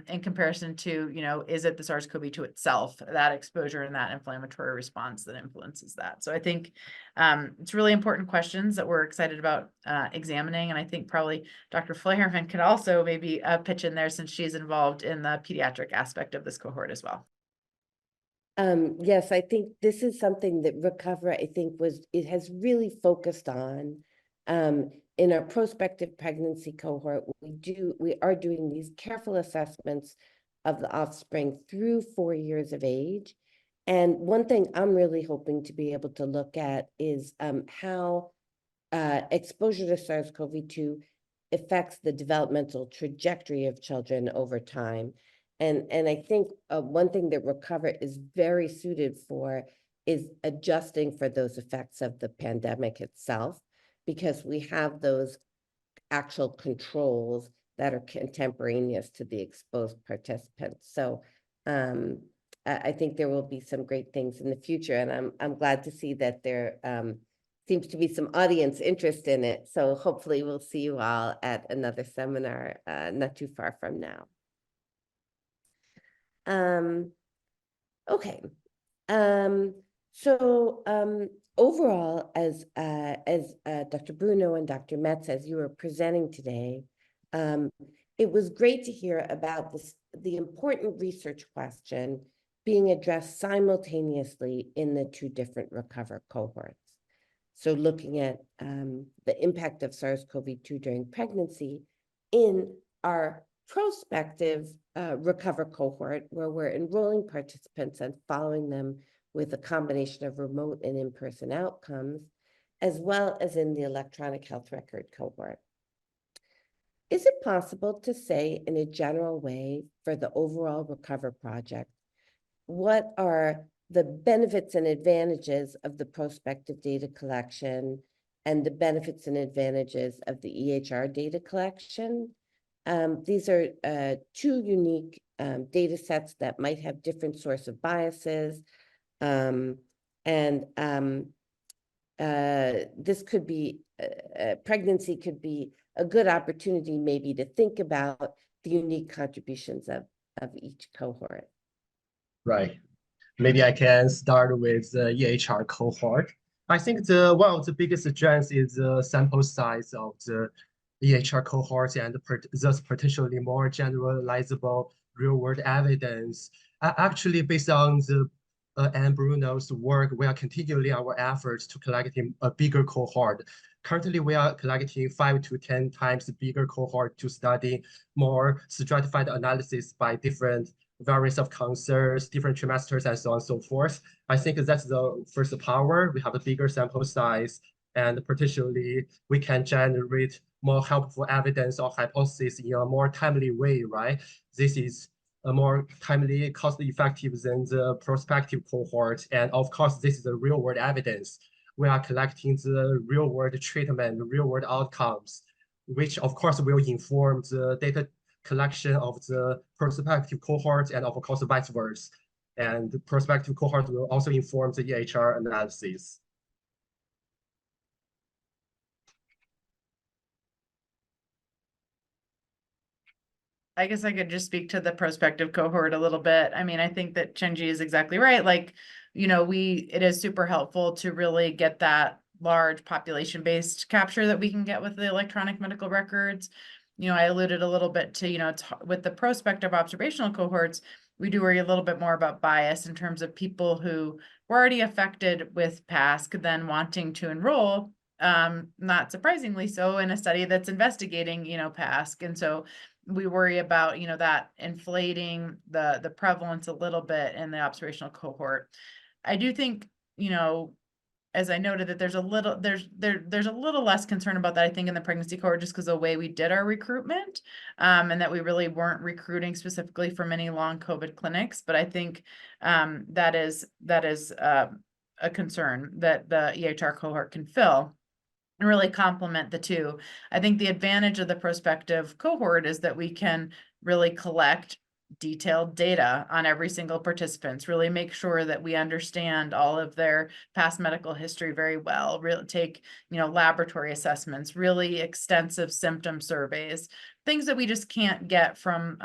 in comparison to, is it the SARS-CoV-2 itself, that exposure and that inflammatory response that influences that? So I think it's really important questions that we're excited about examining. And I think probably Dr. Flaherman could also maybe pitch in there, since she's involved in the pediatric aspect of this cohort as well. Yes, I think this is something that Recover, it has really focused on. In our prospective pregnancy cohort, we are doing these careful assessments of the offspring through 4 years of age. And one thing I'm really hoping to be able to look at is how exposure to SARS-CoV-2 affects the developmental trajectory of children over time. And I think one thing that Recover is very suited for is adjusting for those effects of the pandemic itself, because we have those actual controls that are contemporaneous to the exposed participants. So I think there will be some great things in the future, and I'm glad to see that there seems to be some audience interest in it. So hopefully we'll see you all at another seminar not too far from now. Okay. Overall, as Dr. Bruno and Dr. Metz, as you were presenting today, it was great to hear about the important research question being addressed simultaneously in the 2 different Recover cohorts. So looking at the impact of SARS-CoV-2 during pregnancy in our prospective Recover cohort, where we're enrolling participants and following them with a combination of remote and in-person outcomes, as well as in the electronic health record cohort. Is it possible to say in a general way for the overall Recover project, what are the benefits and advantages of the prospective data collection and the benefits and advantages of the EHR data collection? These are 2 unique data sets that might have different source of biases. This could be, pregnancy could be a good opportunity maybe to think about the unique contributions of each cohort. Right. Maybe I can start with the EHR cohort. I think one of the biggest strengths is the sample size of the EHR cohort, and thus potentially more generalizable real-world evidence. Actually, based on the and Bruno's work, we are continuing our efforts to collecting a bigger cohort. Currently, we are collecting 5 to 10 times bigger cohort to study more stratified analysis by different variants of cancers, different trimesters, and so on and so forth. I think that's the first power. We have a bigger sample size, and particularly we can generate more helpful evidence or hypothesis in a more timely way, right? This is a more timely, cost-effective than the prospective cohort. And of course, this is the real-world evidence. We are collecting the real-world treatment, real-world outcomes, which of course will inform the data collection of the prospective cohort and of course vice versa. And the prospective cohort will also inform the EHR analysis. I guess I could just speak to the prospective cohort a little bit. I mean, I think that Chengxi is exactly right. Like, you know, it is super helpful to really get that large population-based capture that we can get with the electronic medical records. You know, I alluded a little bit to, you know, with the prospective observational cohorts, we do worry a little bit more about bias in terms of people who were already affected with PASC then wanting to enroll, not surprisingly so, in a study that's investigating, you know, PASC. And so we worry about, you know, that inflating the prevalence a little bit in the observational cohort. I do think, you know, as I noted, that there's a little less concern about that, I think, in the pregnancy cohort, just because of the way we did our recruitment, and that we really weren't recruiting specifically from any long COVID clinics. But I think that is a concern that the EHR cohort can fill and really complement the two. I think the advantage of the prospective cohort is that we can really collect detailed data on every single participant, really make sure that we understand all of their past medical history very well, really take, you know, laboratory assessments, really extensive symptom surveys, things that we just can't get from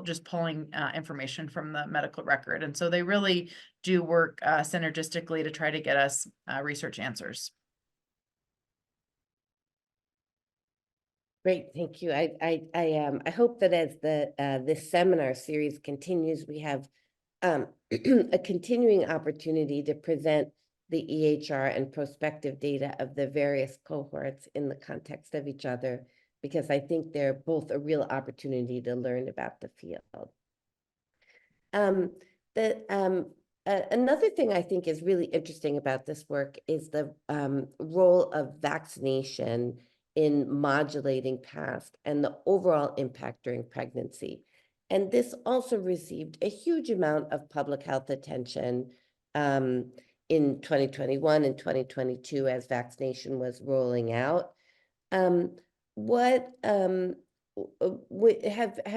just pulling information from the medical record. And so they really do work synergistically to try to get us research answers. Great, thank you. I hope that as this seminar series continues, we have a continuing opportunity to present the EHR and prospective data of the various cohorts in the context of each other, because I think they're both a real opportunity to learn about the field. Another thing I think is really interesting about this work is the role of vaccination in modulating PASC and the overall impact during pregnancy. And this also received a huge amount of public health attention in 2021 and 2022 as vaccination was rolling out. Have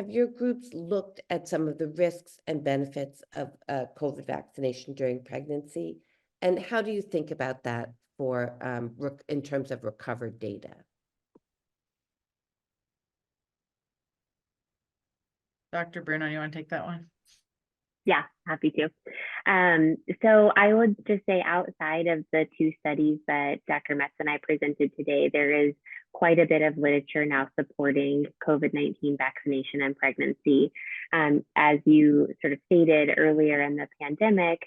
your groups looked at some of the risks and benefits of COVID vaccination during pregnancy? And how do you think about that for in terms of recovered data? Dr. Bruno, you want to take that one? Yeah, happy to. So I would just say, outside of the two studies that Dr. Metz and I presented today, there is quite a bit of literature now supporting COVID-19 vaccination and pregnancy. As you sort of stated earlier in the pandemic,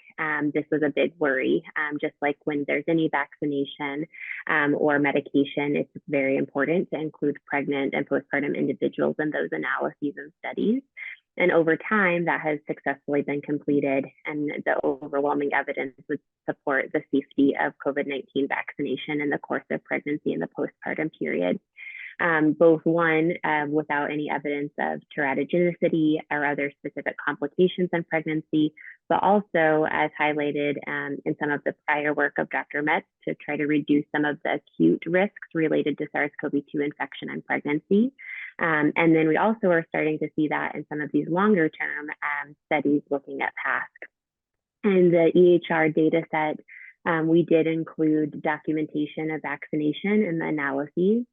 this was a big worry. Just like when there's any vaccination or medication, it's very important to include pregnant and postpartum individuals in those analyses and studies. And over time, that has successfully been completed, and the overwhelming evidence would support the safety of COVID-19 vaccination in the course of pregnancy and the postpartum period. Both one, without any evidence of teratogenicity or other specific complications in pregnancy, but also as highlighted in some of the prior work of Dr. Metz to try to reduce some of the acute risks related to SARS-CoV-2 infection and pregnancy. And then we also are starting to see that in some of these longer term studies looking at PASC. And the EHR data set, we did include documentation of vaccination in the analyses.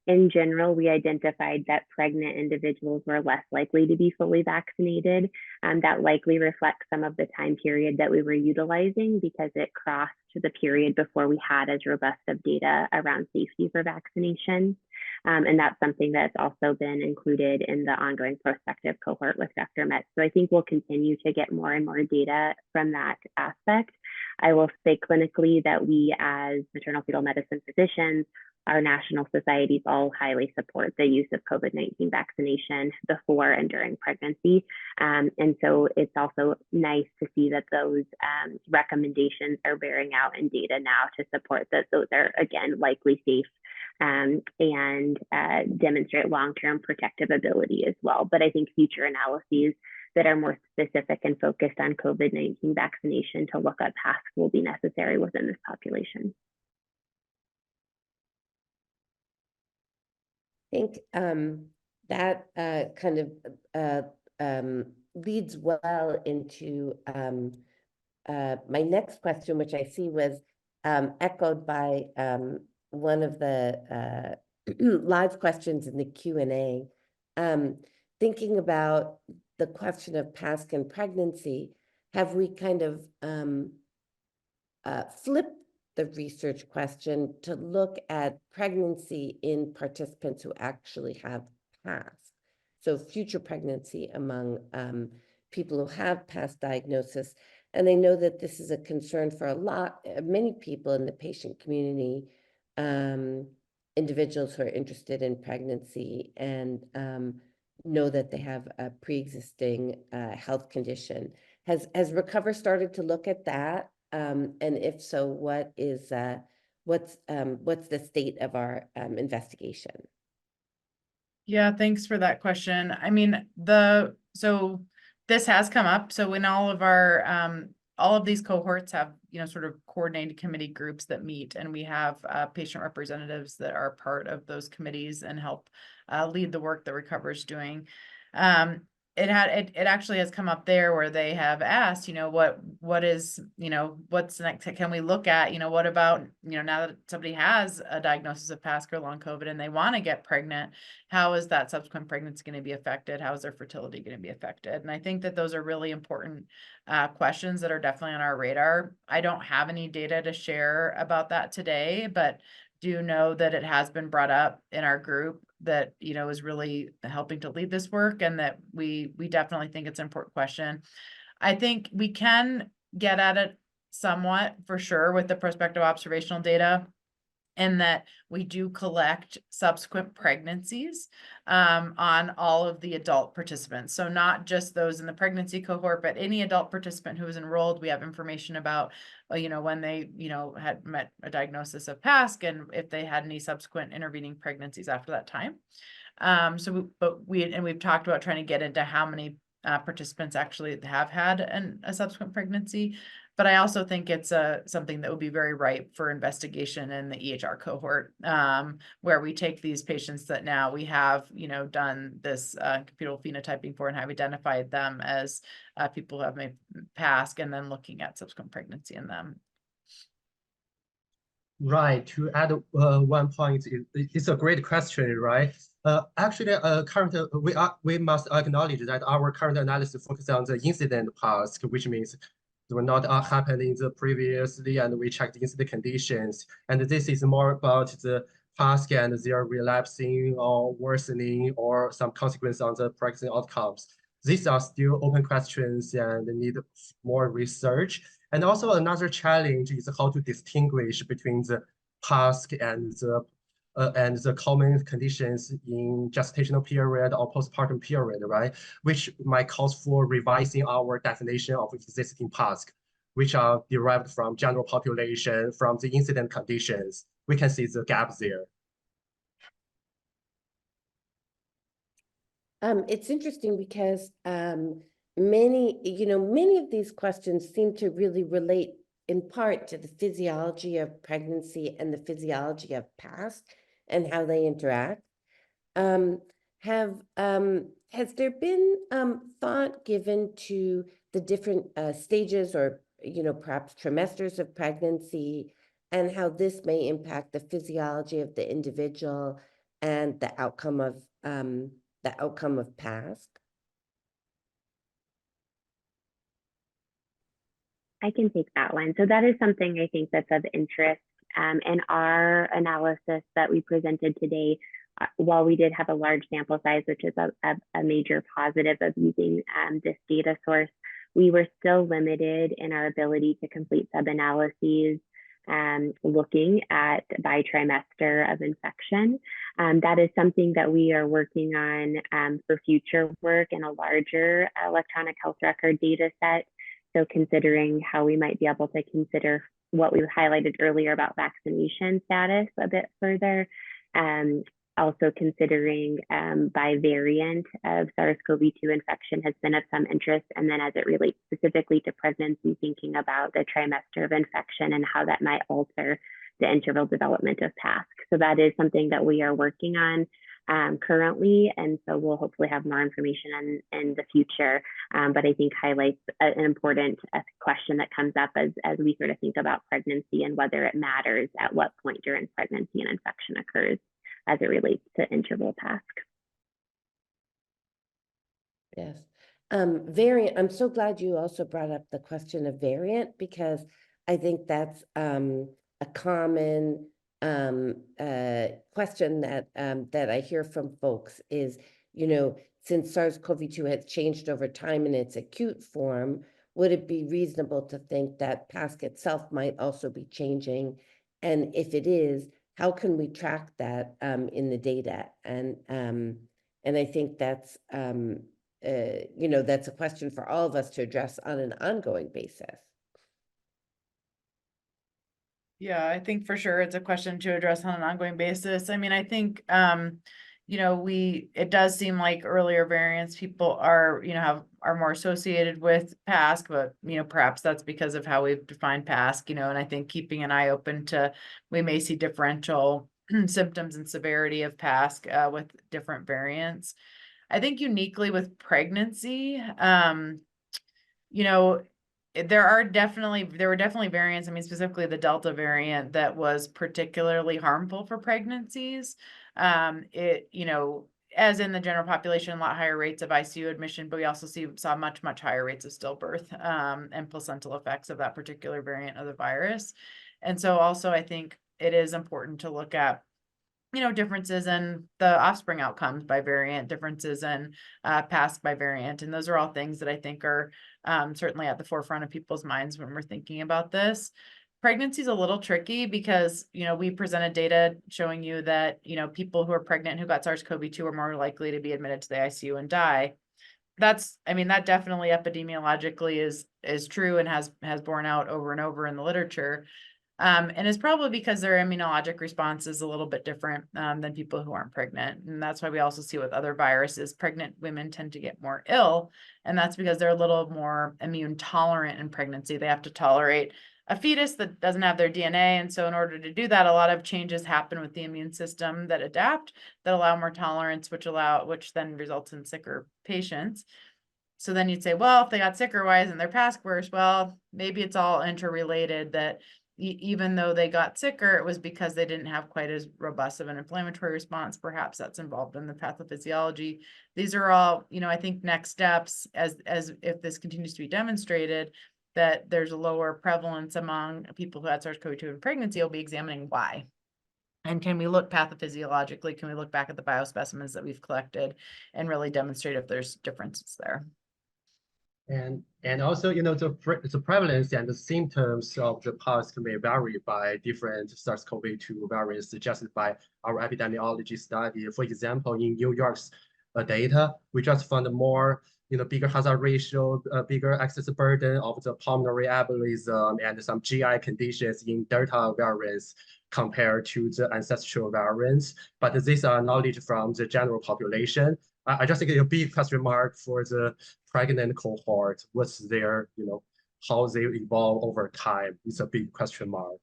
In general, we identified that pregnant individuals were less likely to be fully vaccinated. That likely reflects some of the time period that we were utilizing, because it crossed the period before we had as robust of data around safety for vaccination. And that's something that's also been included in the ongoing prospective cohort with Dr. Metz. So I think we'll continue to get more and more data from that aspect. I will say clinically that we as maternal fetal medicine physicians, our national societies all highly support the use of COVID-19 vaccination before and during pregnancy. And so it's also nice to see that those recommendations are bearing out in data now to support that those are, again, likely safe and demonstrate long-term protective ability as well. But I think future analyses that are more specific and focused on COVID-19 vaccination to look at PASC will be necessary within this population. I think that kind of leads well into my next question, which I see was echoed by one of the live questions in the Q&A. Thinking about the question of PASC and pregnancy, have we kind of flipped the research question to look at pregnancy in participants who actually have PASC? So future pregnancy among people who have PASC diagnosis. And I know that this is a concern for many people in the patient community, individuals who are interested in pregnancy and know that they have a pre-existing health condition. Has Recover started to look at that? And if so, what's the state of our investigation? Yeah, thanks for that question. I mean, so this has come up. So in all of these cohorts have, sort of coordinated committee groups that meet, and we have patient representatives that are part of those committees and help lead the work that Recover is doing. It actually has come up there where they have asked, what is, what's next? Can we look at, what about, now that somebody has a diagnosis of PASC or long COVID and they want to get pregnant, how is that subsequent pregnancy going to be affected? How is their fertility going to be affected? And I think that those are really important questions that are definitely on our radar. I don't have any data to share about that today, but do know that it has been brought up in our group that, is really helping to lead this work, and that we definitely think it's an important question. I think we can get at it somewhat for sure with the prospective observational data, and that we do collect subsequent pregnancies on all of the adult participants. So not just those in the pregnancy cohort, but any adult participant who is enrolled, we have information about, when they, had met a diagnosis of PASC and if they had any subsequent intervening pregnancies after that time. We've talked about trying to get into how many participants actually have had a subsequent pregnancy. But I also think it's something that would be very ripe for investigation in the EHR cohort, where we take these patients that now we have, done this computer phenotyping for and have identified them as people who have made PASC, and then looking at subsequent pregnancy in them. Right. To add one point, it's a great question, right? Actually, we must acknowledge that our current analysis focuses on the incident PASC, which means they were not happened in the previously, and we checked the incident conditions. And this is more about the PASC and their relapsing or worsening or some consequence on the pregnancy outcomes. These are still open questions and need more research. And also another challenge is how to distinguish between the PASC and the common conditions in gestational period or postpartum period, right? Which might cause for revising our definition of existing PASC, which are derived from general population, from the incident conditions. We can see the gap there. It's interesting because many of these questions seem to really relate in part to the physiology of pregnancy and the physiology of PASC and how they interact. Has there been thought given to the different stages or perhaps trimesters of pregnancy and how this may impact the physiology of the individual and the outcome of PASC? I can take that one. So that is something I think that's of interest. In our analysis that we presented today, while we did have a large sample size, which is a major positive of using this data source, we were still limited in our ability to complete sub-analyses looking at by trimester of infection. That is something that we are working on for future work in a larger electronic health record data set. So considering how we might be able to consider what we highlighted earlier about vaccination status a bit further. Also considering by variant of SARS-CoV-2 infection has been of some interest. And then as it relates specifically to pregnancy, thinking about the trimester of infection and how that might alter the interval development of PASC. So that is something that we are working on currently. And so we'll hopefully have more information in the future. But I think highlights an important question that comes up as we sort of think about pregnancy and whether it matters at what point during pregnancy an infection occurs as it relates to interval PASC. Yes. Variant, I'm so glad you also brought up the question of variant, because I think that's a common question that I hear from folks is, you know, since SARS-CoV-2 has changed over time in its acute form, would it be reasonable to think that PASC itself might also be changing? And if it is, how can we track that in the data? And I think that's you know, that's a question for all of us to address on an ongoing basis. Yeah, I think for sure it's a question to address on an ongoing basis. I mean, I think, you know, it does seem like earlier variants people are, you know, are more associated with PASC, but, you know, perhaps that's because of how we've defined PASC, you know, and I think keeping an eye open to, we may see differential symptoms and severity of PASC with different variants. I think uniquely with pregnancy, you know, there were definitely variants. I mean, specifically the Delta variant that was particularly harmful for pregnancies. You know, as in the general population, a lot higher rates of ICU admission, but we also saw much higher rates of stillbirth and placental effects of that particular variant of the virus. And so also I think it is important to look at, you know, differences in the offspring outcomes by variant, differences in PASC by variant. And those are all things that I think are certainly at the forefront of people's minds when we're thinking about this. Pregnancy is a little tricky because, you know, we presented data showing you that, you know, people who are pregnant who got SARS-CoV-2 are more likely to be admitted to the ICU and die. I mean, that definitely epidemiologically is true and has borne out over and over in the literature. And it's probably because their immunologic response is a little bit different than people who aren't pregnant. And that's why we also see with other viruses, pregnant women tend to get more ill. And that's because they're a little more immune tolerant in pregnancy. They have to tolerate a fetus that doesn't have their DNA. And so in order to do that, a lot of changes happen with the immune system that adapt, that allow more tolerance, which then results in sicker patients. So then you'd say, well, if they got sicker, why isn't their PASC worse? Well, maybe it's all interrelated, that even though they got sicker, it was because they didn't have quite as robust of an inflammatory response. Perhaps that's involved in the pathophysiology. These are all, you know, I think next steps as if this continues to be demonstrated, that there's a lower prevalence among people who had SARS-CoV-2 in pregnancy, will be examining why. And can we look pathophysiologically? Can we look back at the biospecimens that we've collected and really demonstrate if there's differences there? And also, you know, the prevalence and the symptoms of the PASC may vary by different SARS-CoV-2 variants suggested by our epidemiology study. For example, in New York's data, we just found a more, you know, bigger hazard ratio, bigger excess burden of the pulmonary embolism and some GI conditions in Delta variants compared to the ancestral variants. But these are knowledge from the general population. I just think a big question mark for the pregnant cohort. What's their, you know, how they evolve over time? It's a big question mark.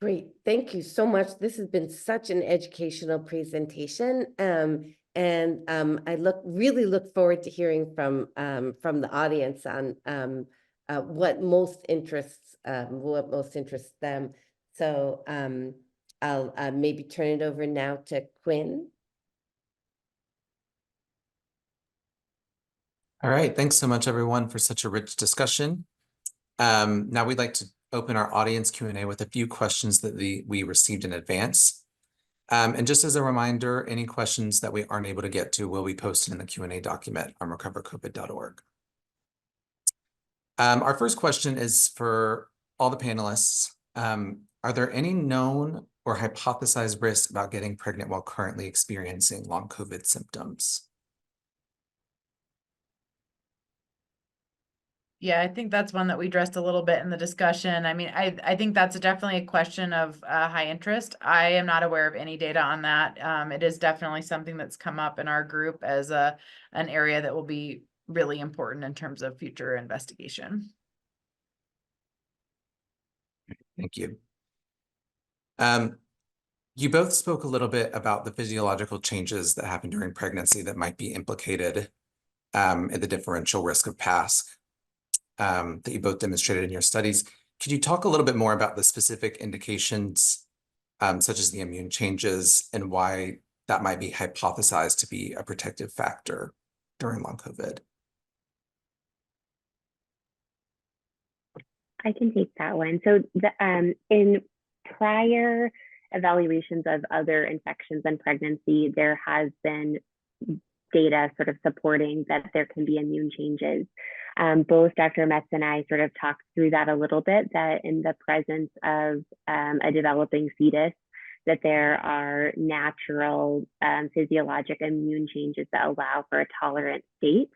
Great, thank you so much. This has been such an educational presentation. I really look forward to hearing from the audience on what most interests them. So I'll maybe turn it over now to Quinn. All right, thanks so much, everyone, for such a rich discussion. Now we'd like to open our audience Q&A with a few questions that we received in advance. And just as a reminder, any questions that we aren't able to get to will be posted in the Q&A document on recovercovid.org. Our first question is for all the panelists. Are there any known or hypothesized risks about getting pregnant while currently experiencing long COVID symptoms? Yeah, I think that's one that we addressed a little bit in the discussion. I mean, I think that's definitely a question of high interest. I am not aware of any data on that. It is definitely something that's come up in our group as an area that will be really important in terms of future investigation. Thank you. You both spoke a little bit about the physiological changes that happen during pregnancy that might be implicated in the differential risk of PASC that you both demonstrated in your studies. Could you talk a little bit more about the specific indications, such as the immune changes, and why that might be hypothesized to be a protective factor during long COVID? I can take that one. So in prior evaluations of other infections and pregnancy, there has been data sort of supporting that there can be immune changes. Both Dr. Metz and I sort of talked through that a little bit, that in the presence of a developing fetus, that there are natural physiologic immune changes that allow for a tolerant state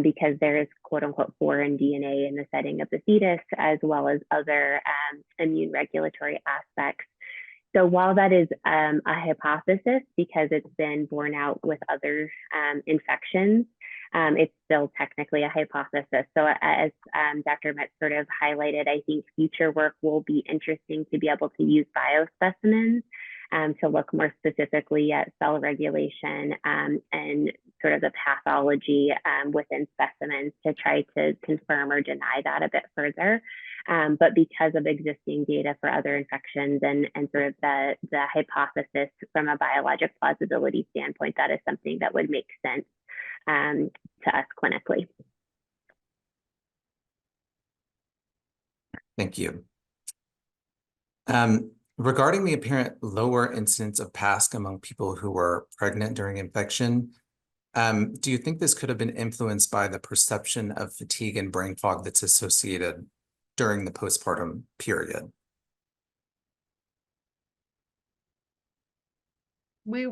because there is quote unquote foreign DNA in the setting of the fetus, as well as other immune regulatory aspects. So while that is a hypothesis, because it's been borne out with other infections, it's still technically a hypothesis. So as Dr. Metz sort of highlighted, I think future work will be interesting to be able to use biospecimens to look more specifically at cell regulation and sort of the pathology within specimens to try to confirm or deny that a bit further. But because of existing data for other infections and sort of the hypothesis from a biologic plausibility standpoint, that is something that would make sense to us clinically. Thank you. Regarding the apparent lower incidence of PASC among people who were pregnant during infection, do you think this could have been influenced by the perception of fatigue and brain fog that's associated during the postpartum period? We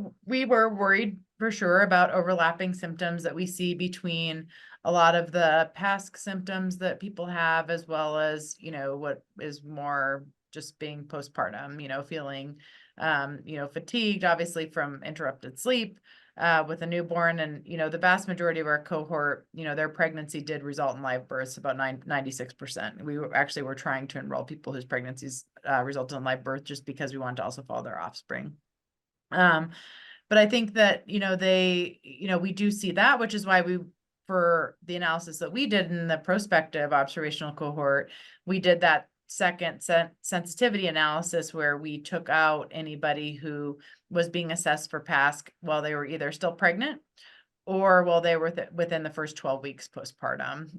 were worried for sure about overlapping symptoms that we see between a lot of the PASC symptoms that people have, as well as, you know, what is more just being postpartum, you know, feeling, you know, fatigued, obviously from interrupted sleep with a newborn. And, you know, the vast majority of our cohort, you know, their pregnancy did result in live births, about 96%. We were trying to enroll people whose pregnancies resulted in live birth just because we wanted to also follow their offspring. But I think that, you know, we do see that, which is why for the analysis that we did in the prospective observational cohort, we did that second sensitivity analysis where we took out anybody who was being assessed for PASC while they were either still pregnant or while they were within the first 12 weeks postpartum.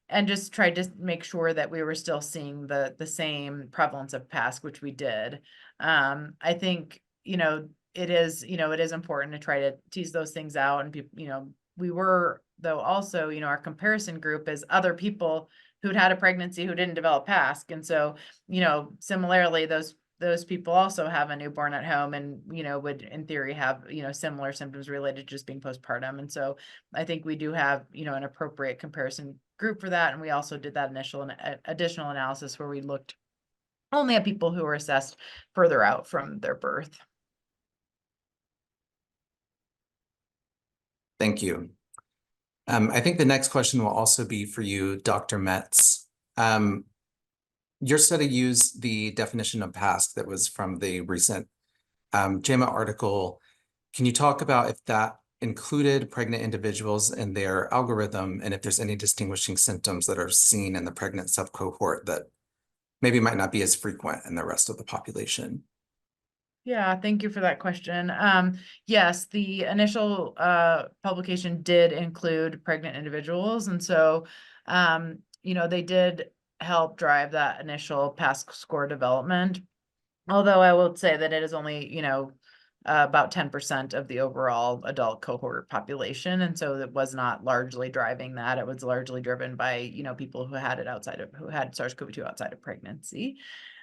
And just tried to make sure that we were still seeing the same prevalence of PASC, which we did. I think, you know, it is important to try to tease those things out. And people, you know, we were, though, also, you know, our comparison group is other people who'd had a pregnancy who didn't develop PASC. And so, you know, similarly, those people also have a newborn at home and, you know, would in theory have, you know, similar symptoms related to just being postpartum. And so I think we do have, you know, an appropriate comparison group for that. And we also did that additional analysis where we looked only at people who were assessed further out from their birth. Thank you. I think the next question will also be for you, Dr. Metz. Your study used the definition of PASC that was from the recent JAMA article. Can you talk about if that included pregnant individuals in their algorithm and if there's any distinguishing symptoms that are seen in the pregnant subcohort that maybe might not be as frequent in the rest of the population? Yeah, thank you for that question. Yes, the initial publication did include pregnant individuals. And so, you know, they did help drive that initial PASC score development. Although I will say that it is only, you know, about 10% of the overall adult cohort population. And so it was not largely driving that. It was largely driven by, you know, people who had it who had SARS-CoV-2 outside of pregnancy.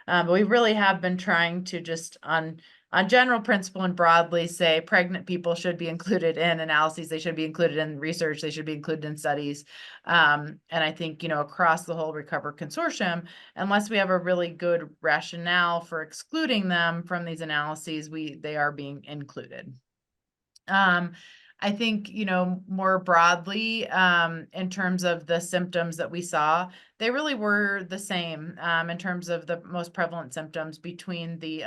But we really have been trying to just on general principle and broadly say pregnant people should be included in analyses, they should be included in research, they should be included in studies. And I think, you know, across the whole Recover Consortium, unless we have a really good rationale for excluding them from these analyses, they are being included. I think, you know, more broadly, in terms of the symptoms that we saw, they really were the same in terms of the most prevalent symptoms between the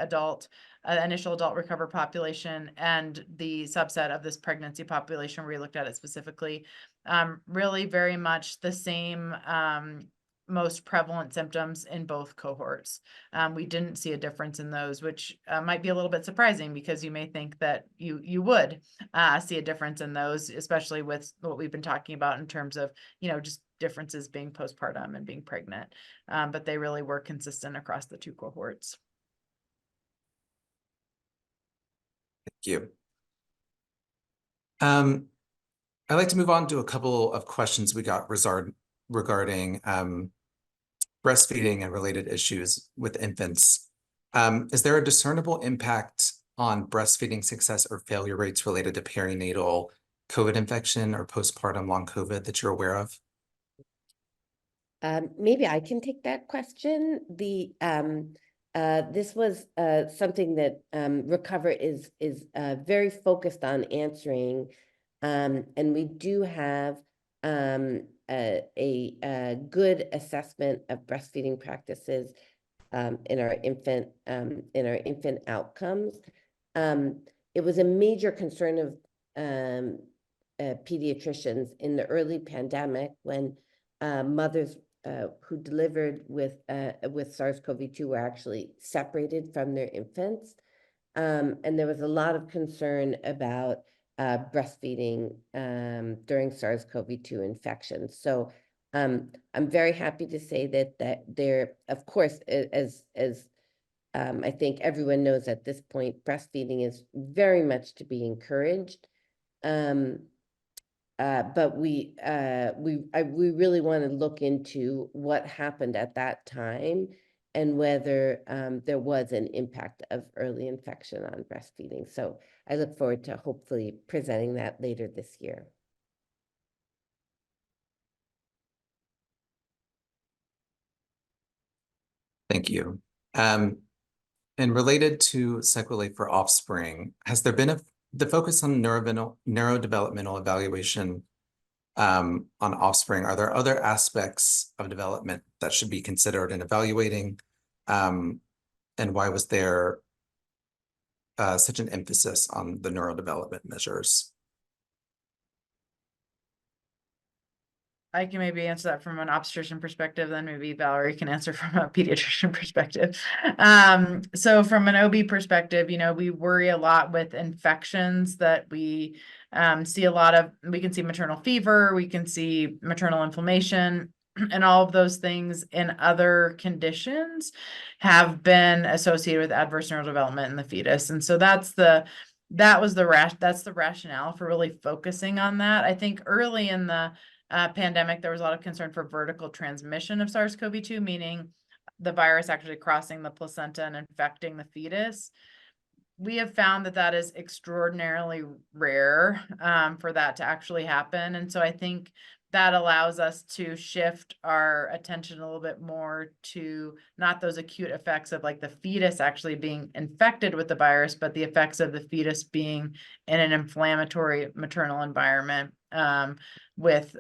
initial adult recover population and the subset of this pregnancy population where we looked at it specifically. Really very much the same most prevalent symptoms in both cohorts. We didn't see a difference in those, which might be a little bit surprising because you may think that you would see a difference in those, especially with what we've been talking about in terms of, you know, just differences being postpartum and being pregnant. But they really were consistent across the two cohorts. Thank you. I'd like to move on to a couple of questions we got regarding breastfeeding and related issues with infants. Is there a discernible impact on breastfeeding success or failure rates related to perinatal COVID infection or postpartum long COVID that you're aware of? Maybe I can take that question. This was something that Recover is very focused on answering, and we do have a good assessment of breastfeeding practices in our infant outcomes. It was a major concern of pediatricians in the early pandemic when mothers who delivered with SARS-CoV-2 were actually separated from their infants. And there was a lot of concern about breastfeeding during SARS-CoV-2 infection. So I'm very happy to say that there, of course, as I think everyone knows at this point, breastfeeding is very much to be encouraged. But we really want to look into what happened at that time and whether there was an impact of early infection on breastfeeding. So I look forward to hopefully presenting that later this year. Thank you. And related to sequelae for offspring, has there been the focus on neurodevelopmental evaluation on offspring? Are there other aspects of development that should be considered in evaluating? And why was there such an emphasis on the neurodevelopment measures? I can maybe answer that from an obstetrician perspective, then maybe Valerie can answer from a pediatrician perspective. So from an OB perspective, you know, we worry a lot with infections that we see a lot of. We can see maternal fever, we can see maternal inflammation, and all of those things in other conditions have been associated with adverse neurodevelopment in the fetus. And so that's the rationale for really focusing on that. I think early in the pandemic, there was a lot of concern for vertical transmission of SARS-CoV-2, meaning the virus actually crossing the placenta and infecting the fetus. We have found that is extraordinarily rare for that to actually happen. And so I think that allows us to shift our attention a little bit more to not those acute effects of like the fetus actually being infected with the virus, but the effects of the fetus being in an inflammatory maternal environment with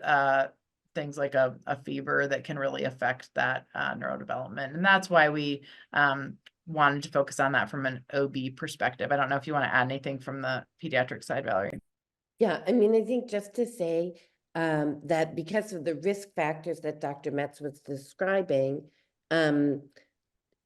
things like a fever that can really affect that neurodevelopment. And that's why we wanted to focus on that from an OB perspective. I don't know if you want to add anything from the pediatric side, Valerie. Yeah, I mean, I think just to say that because of the risk factors that Dr. Metz was describing, it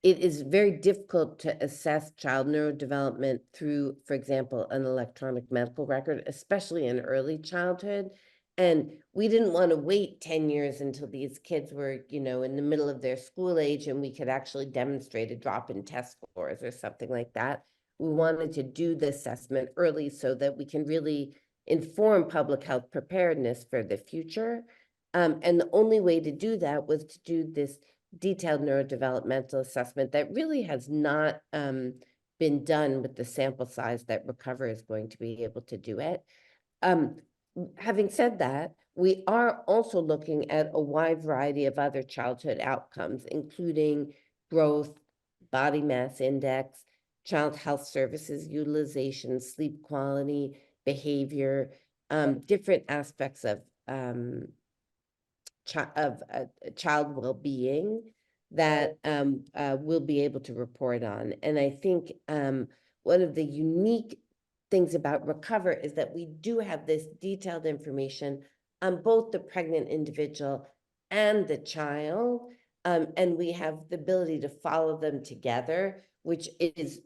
is very difficult to assess child neurodevelopment through, for example, an electronic medical record, especially in early childhood. And we didn't want to wait 10 years until these kids were, you know, in the middle of their school age and we could actually demonstrate a drop in test scores or something like that. we wanted to do the assessment early so that we can really inform public health preparedness for the future. And the only way to do that was to do this detailed neurodevelopmental assessment that really has not been done with the sample size that Recover is going to be able to do it. Having said that, we are also looking at a wide variety of other childhood outcomes, including growth, body mass index, child health services utilization, sleep quality, behavior, different aspects of child well-being that we'll be able to report on. And I think one of the unique things about Recover is that we do have this detailed information on both the pregnant individual and the child, and we have the ability to follow them together, which is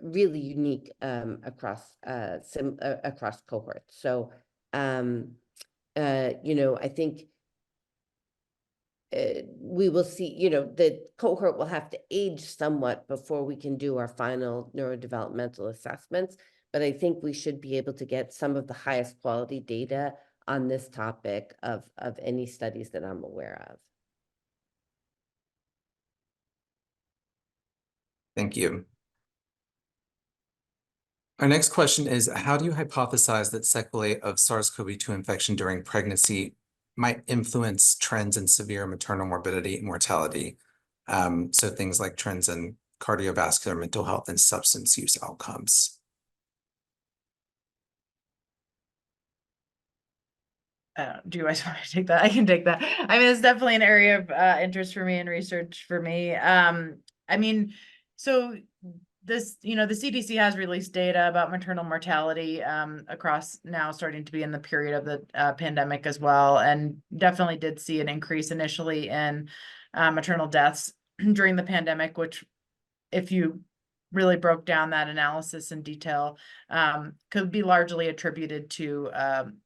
really unique across cohorts. So, you know, I think we will see, you know, the cohort will have to age somewhat before we can do our final neurodevelopmental assessments, but I think we should be able to get some of the highest quality data on this topic of any studies that I'm aware of. Thank you. Our next question is, how do you hypothesize that sequelae of SARS-CoV-2 infection during pregnancy might influence trends in severe maternal morbidity and mortality? So things like trends in cardiovascular, mental health, and substance use outcomes. Do you guys want to take that? I can take that. I mean, it's definitely an area of interest for me and research for me. I mean, so this, you know, the CDC has released data about maternal mortality across now starting to be in the period of the pandemic as well, and definitely did see an increase initially in maternal deaths during the pandemic, which if you really broke down that analysis in detail, could be largely attributed to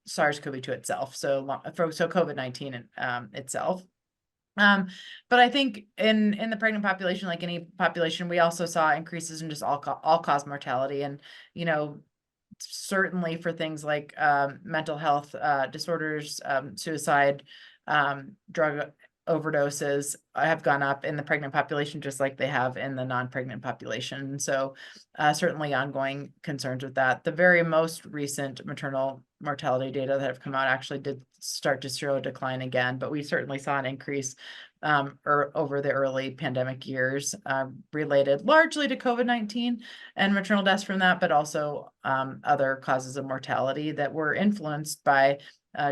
SARS-CoV-2 itself, so COVID-19 itself. But I think in the pregnant population, like any population, we also saw increases in just all-cause mortality, and you know, certainly for things like mental health disorders, suicide, drug overdoses have gone up in the pregnant population, just like they have in the non-pregnant population. So certainly ongoing concerns with that. The very most recent maternal mortality data that have come out actually did start to show a decline again, but we certainly saw an increase over the early pandemic years related largely to COVID-19 and maternal deaths from that, but also other causes of mortality that were influenced by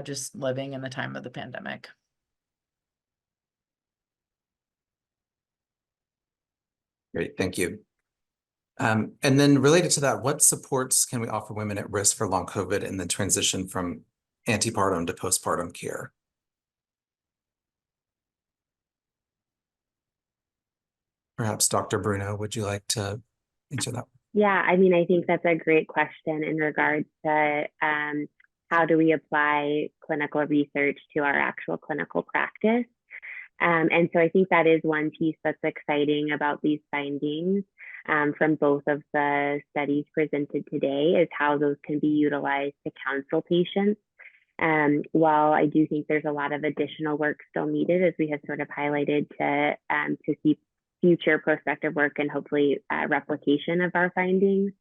just living in the time of the pandemic. Great, thank you. And then related to that, what supports can we offer women at risk for long COVID and the transition from antepartum to postpartum care? Perhaps Dr. Bruno, would you like to answer that? Yeah, I mean, I think that's a great question in regards to how do we apply clinical research to our actual clinical practice. And so I think that is one piece that's exciting about these findings from both of the studies presented today, is how those can be utilized to counsel patients. While I do think there's a lot of additional work still needed, as we have sort of highlighted, to see future prospective work and hopefully replication of our findings,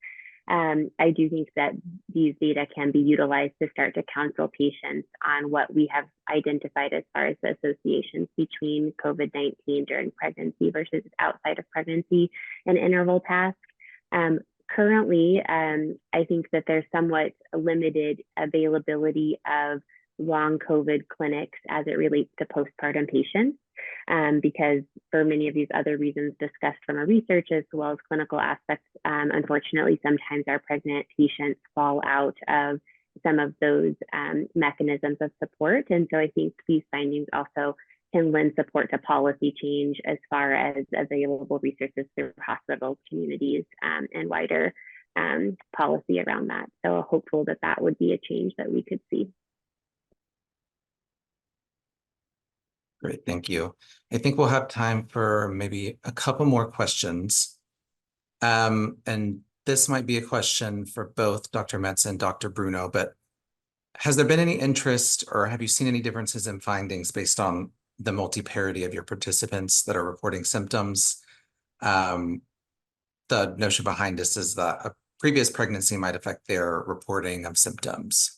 I do think that these data can be utilized to start to counsel patients on what we have identified as far as the associations between COVID-19 during pregnancy versus outside of pregnancy and interval task. Currently, I think that there's somewhat limited availability of long COVID clinics as it relates to postpartum patients, because for many of these other reasons discussed from our research as well as clinical aspects, unfortunately, sometimes our pregnant patients fall out of some of those mechanisms of support. And so I think these findings also can lend support to policy change as far as available resources through hospitals, communities, and wider policy around that. So hopeful that that would be a change that we could see. Great, thank you. I think we'll have time for maybe a couple more questions. And this might be a question for both Dr. Metz and Dr. Bruno, but has there been any interest or have you seen any differences in findings based on the multiparity of your participants that are reporting symptoms? The notion behind this is that a previous pregnancy might affect their reporting of symptoms.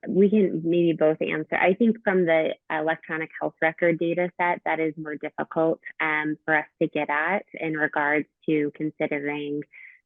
We can maybe both answer. I think from the electronic health record data set, that is more difficult for us to get at in regards to considering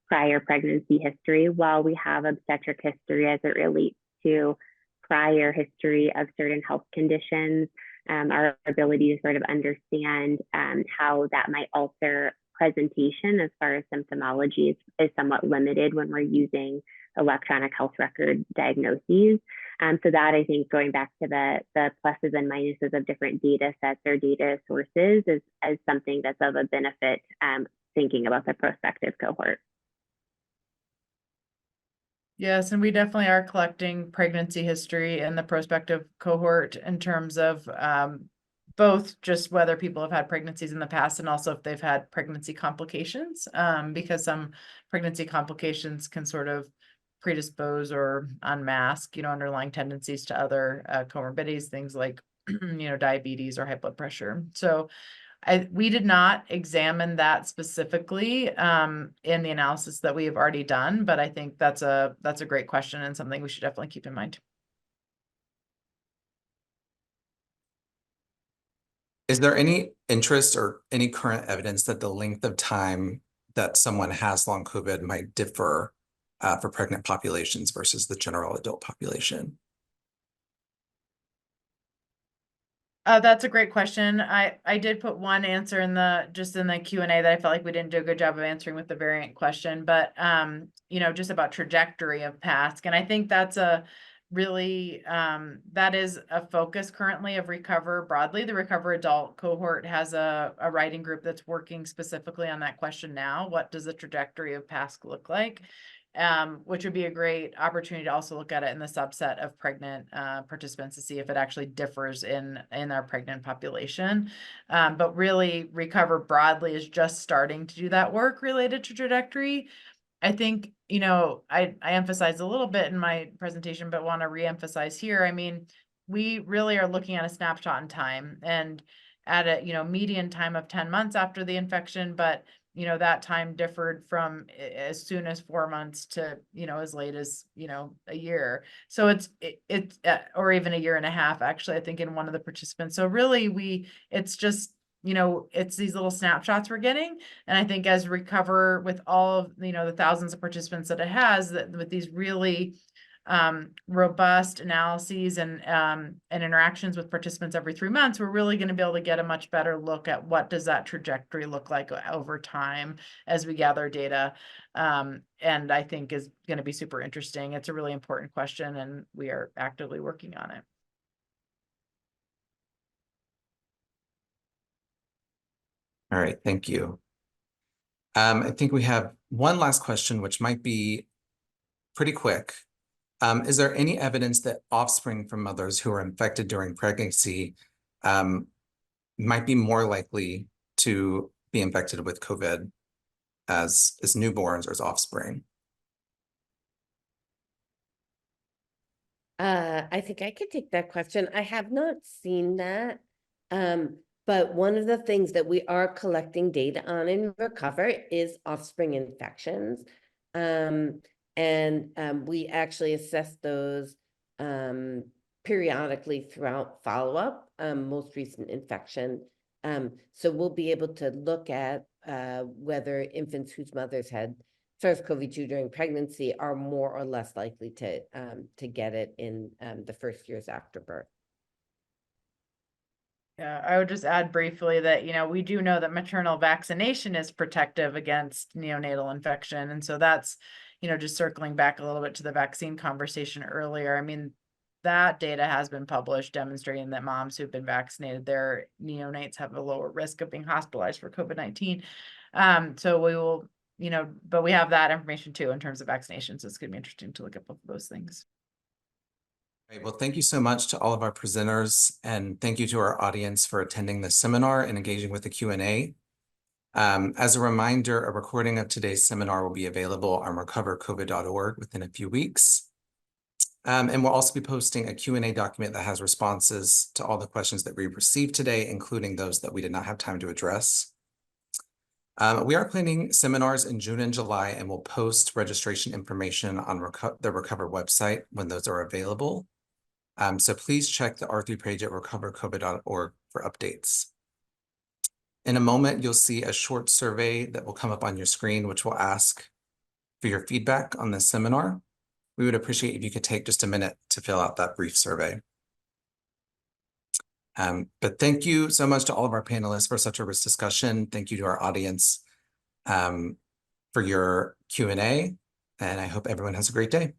prior pregnancy history. While we have obstetric history as it relates to prior history of certain health conditions, our ability to sort of understand how that might alter presentation as far as symptomology is somewhat limited when we're using electronic health record diagnoses. So that, I think, going back to the pluses and minuses of different data sets or data sources is something that's of a benefit thinking about the prospective cohort. Yes, and we definitely are collecting pregnancy history in the prospective cohort in terms of both just whether people have had pregnancies in the past and also if they've had pregnancy complications, because some pregnancy complications can sort of predispose or unmask, underlying tendencies to other comorbidities, things like, diabetes or high blood pressure. So we did not examine that specifically in the analysis that we have already done, but I think that's a great question and something we should definitely keep in mind. Is there any interest or any current evidence that the length of time that someone has long COVID might differ for pregnant populations versus the general adult population? That's a great question. I did put one answer in the Q&A that I felt like we didn't do a good job of answering with the variant question, but just about trajectory of PASC. And I think that's a really that is a focus currently of Recover broadly. The Recover adult cohort has a writing group that's working specifically on that question now. What does the trajectory of PASC look like? Which would be a great opportunity to also look at it in the subset of pregnant participants to see if it actually differs in our pregnant population. But really, Recover broadly is just starting to do that work related to trajectory. I think, I emphasized a little bit in my presentation, but want to reemphasize here. I mean, we really are looking at a snapshot in time and at a, median time of 10 months after the infection, but that time differed from as soon as 4 months to, as late as, a year. So it's or even a year and a half, actually, I think in one of the participants. So really it's just, it's these little snapshots we're getting. And I think as Recover with all of, the thousands of participants that it has, that with these really robust analyses and interactions with participants every 3 months, we're really going to be able to get a much better look at what does that trajectory look like over time as we gather data. And I think is going to be super interesting. It's a really important question and we are actively working on it. All right, thank you. I think we have one last question, which might be pretty quick. Is there any evidence that offspring from mothers who are infected during pregnancy might be more likely to be infected with COVID as newborns or as offspring? I think I could take that question. I have not seen that. But one of the things that we are collecting data on in Recover is offspring infections. We actually assess those periodically throughout follow-up, most recent infection. So we'll be able to look at whether infants whose mothers had SARS-CoV-2 during pregnancy are more or less likely to get it in the first years after birth. Yeah, I would just add briefly that, we do know that maternal vaccination is protective against neonatal infection. And so that's, just circling back a little bit to the vaccine conversation earlier. I mean, that data has been published demonstrating that moms who've been vaccinated, their neonates have a lower risk of being hospitalized for COVID-19. So we will, but we have that information too in terms of vaccinations. So it's going to be interesting to look at both of those things. Right, well, thank you so much to all of our presenters, and thank you to our audience for attending this seminar and engaging with the Q&A. As a reminder, a recording of today's seminar will be available on recovercovid.org within a few weeks. And we'll also be posting a Q&A document that has responses to all the questions that we received today, including those that we did not have time to address. We are planning seminars in June and July, and we'll post registration information on the Recover website when those are available. So please check the R3 page at recovercovid.org for updates. In a moment, you'll see a short survey that will come up on your screen, which will ask for your feedback on this seminar. We would appreciate if you could take just a minute to fill out that brief survey. But thank you so much to all of our panelists for such a rich discussion. Thank you to our audience for your Q&A, and I hope everyone has a great day.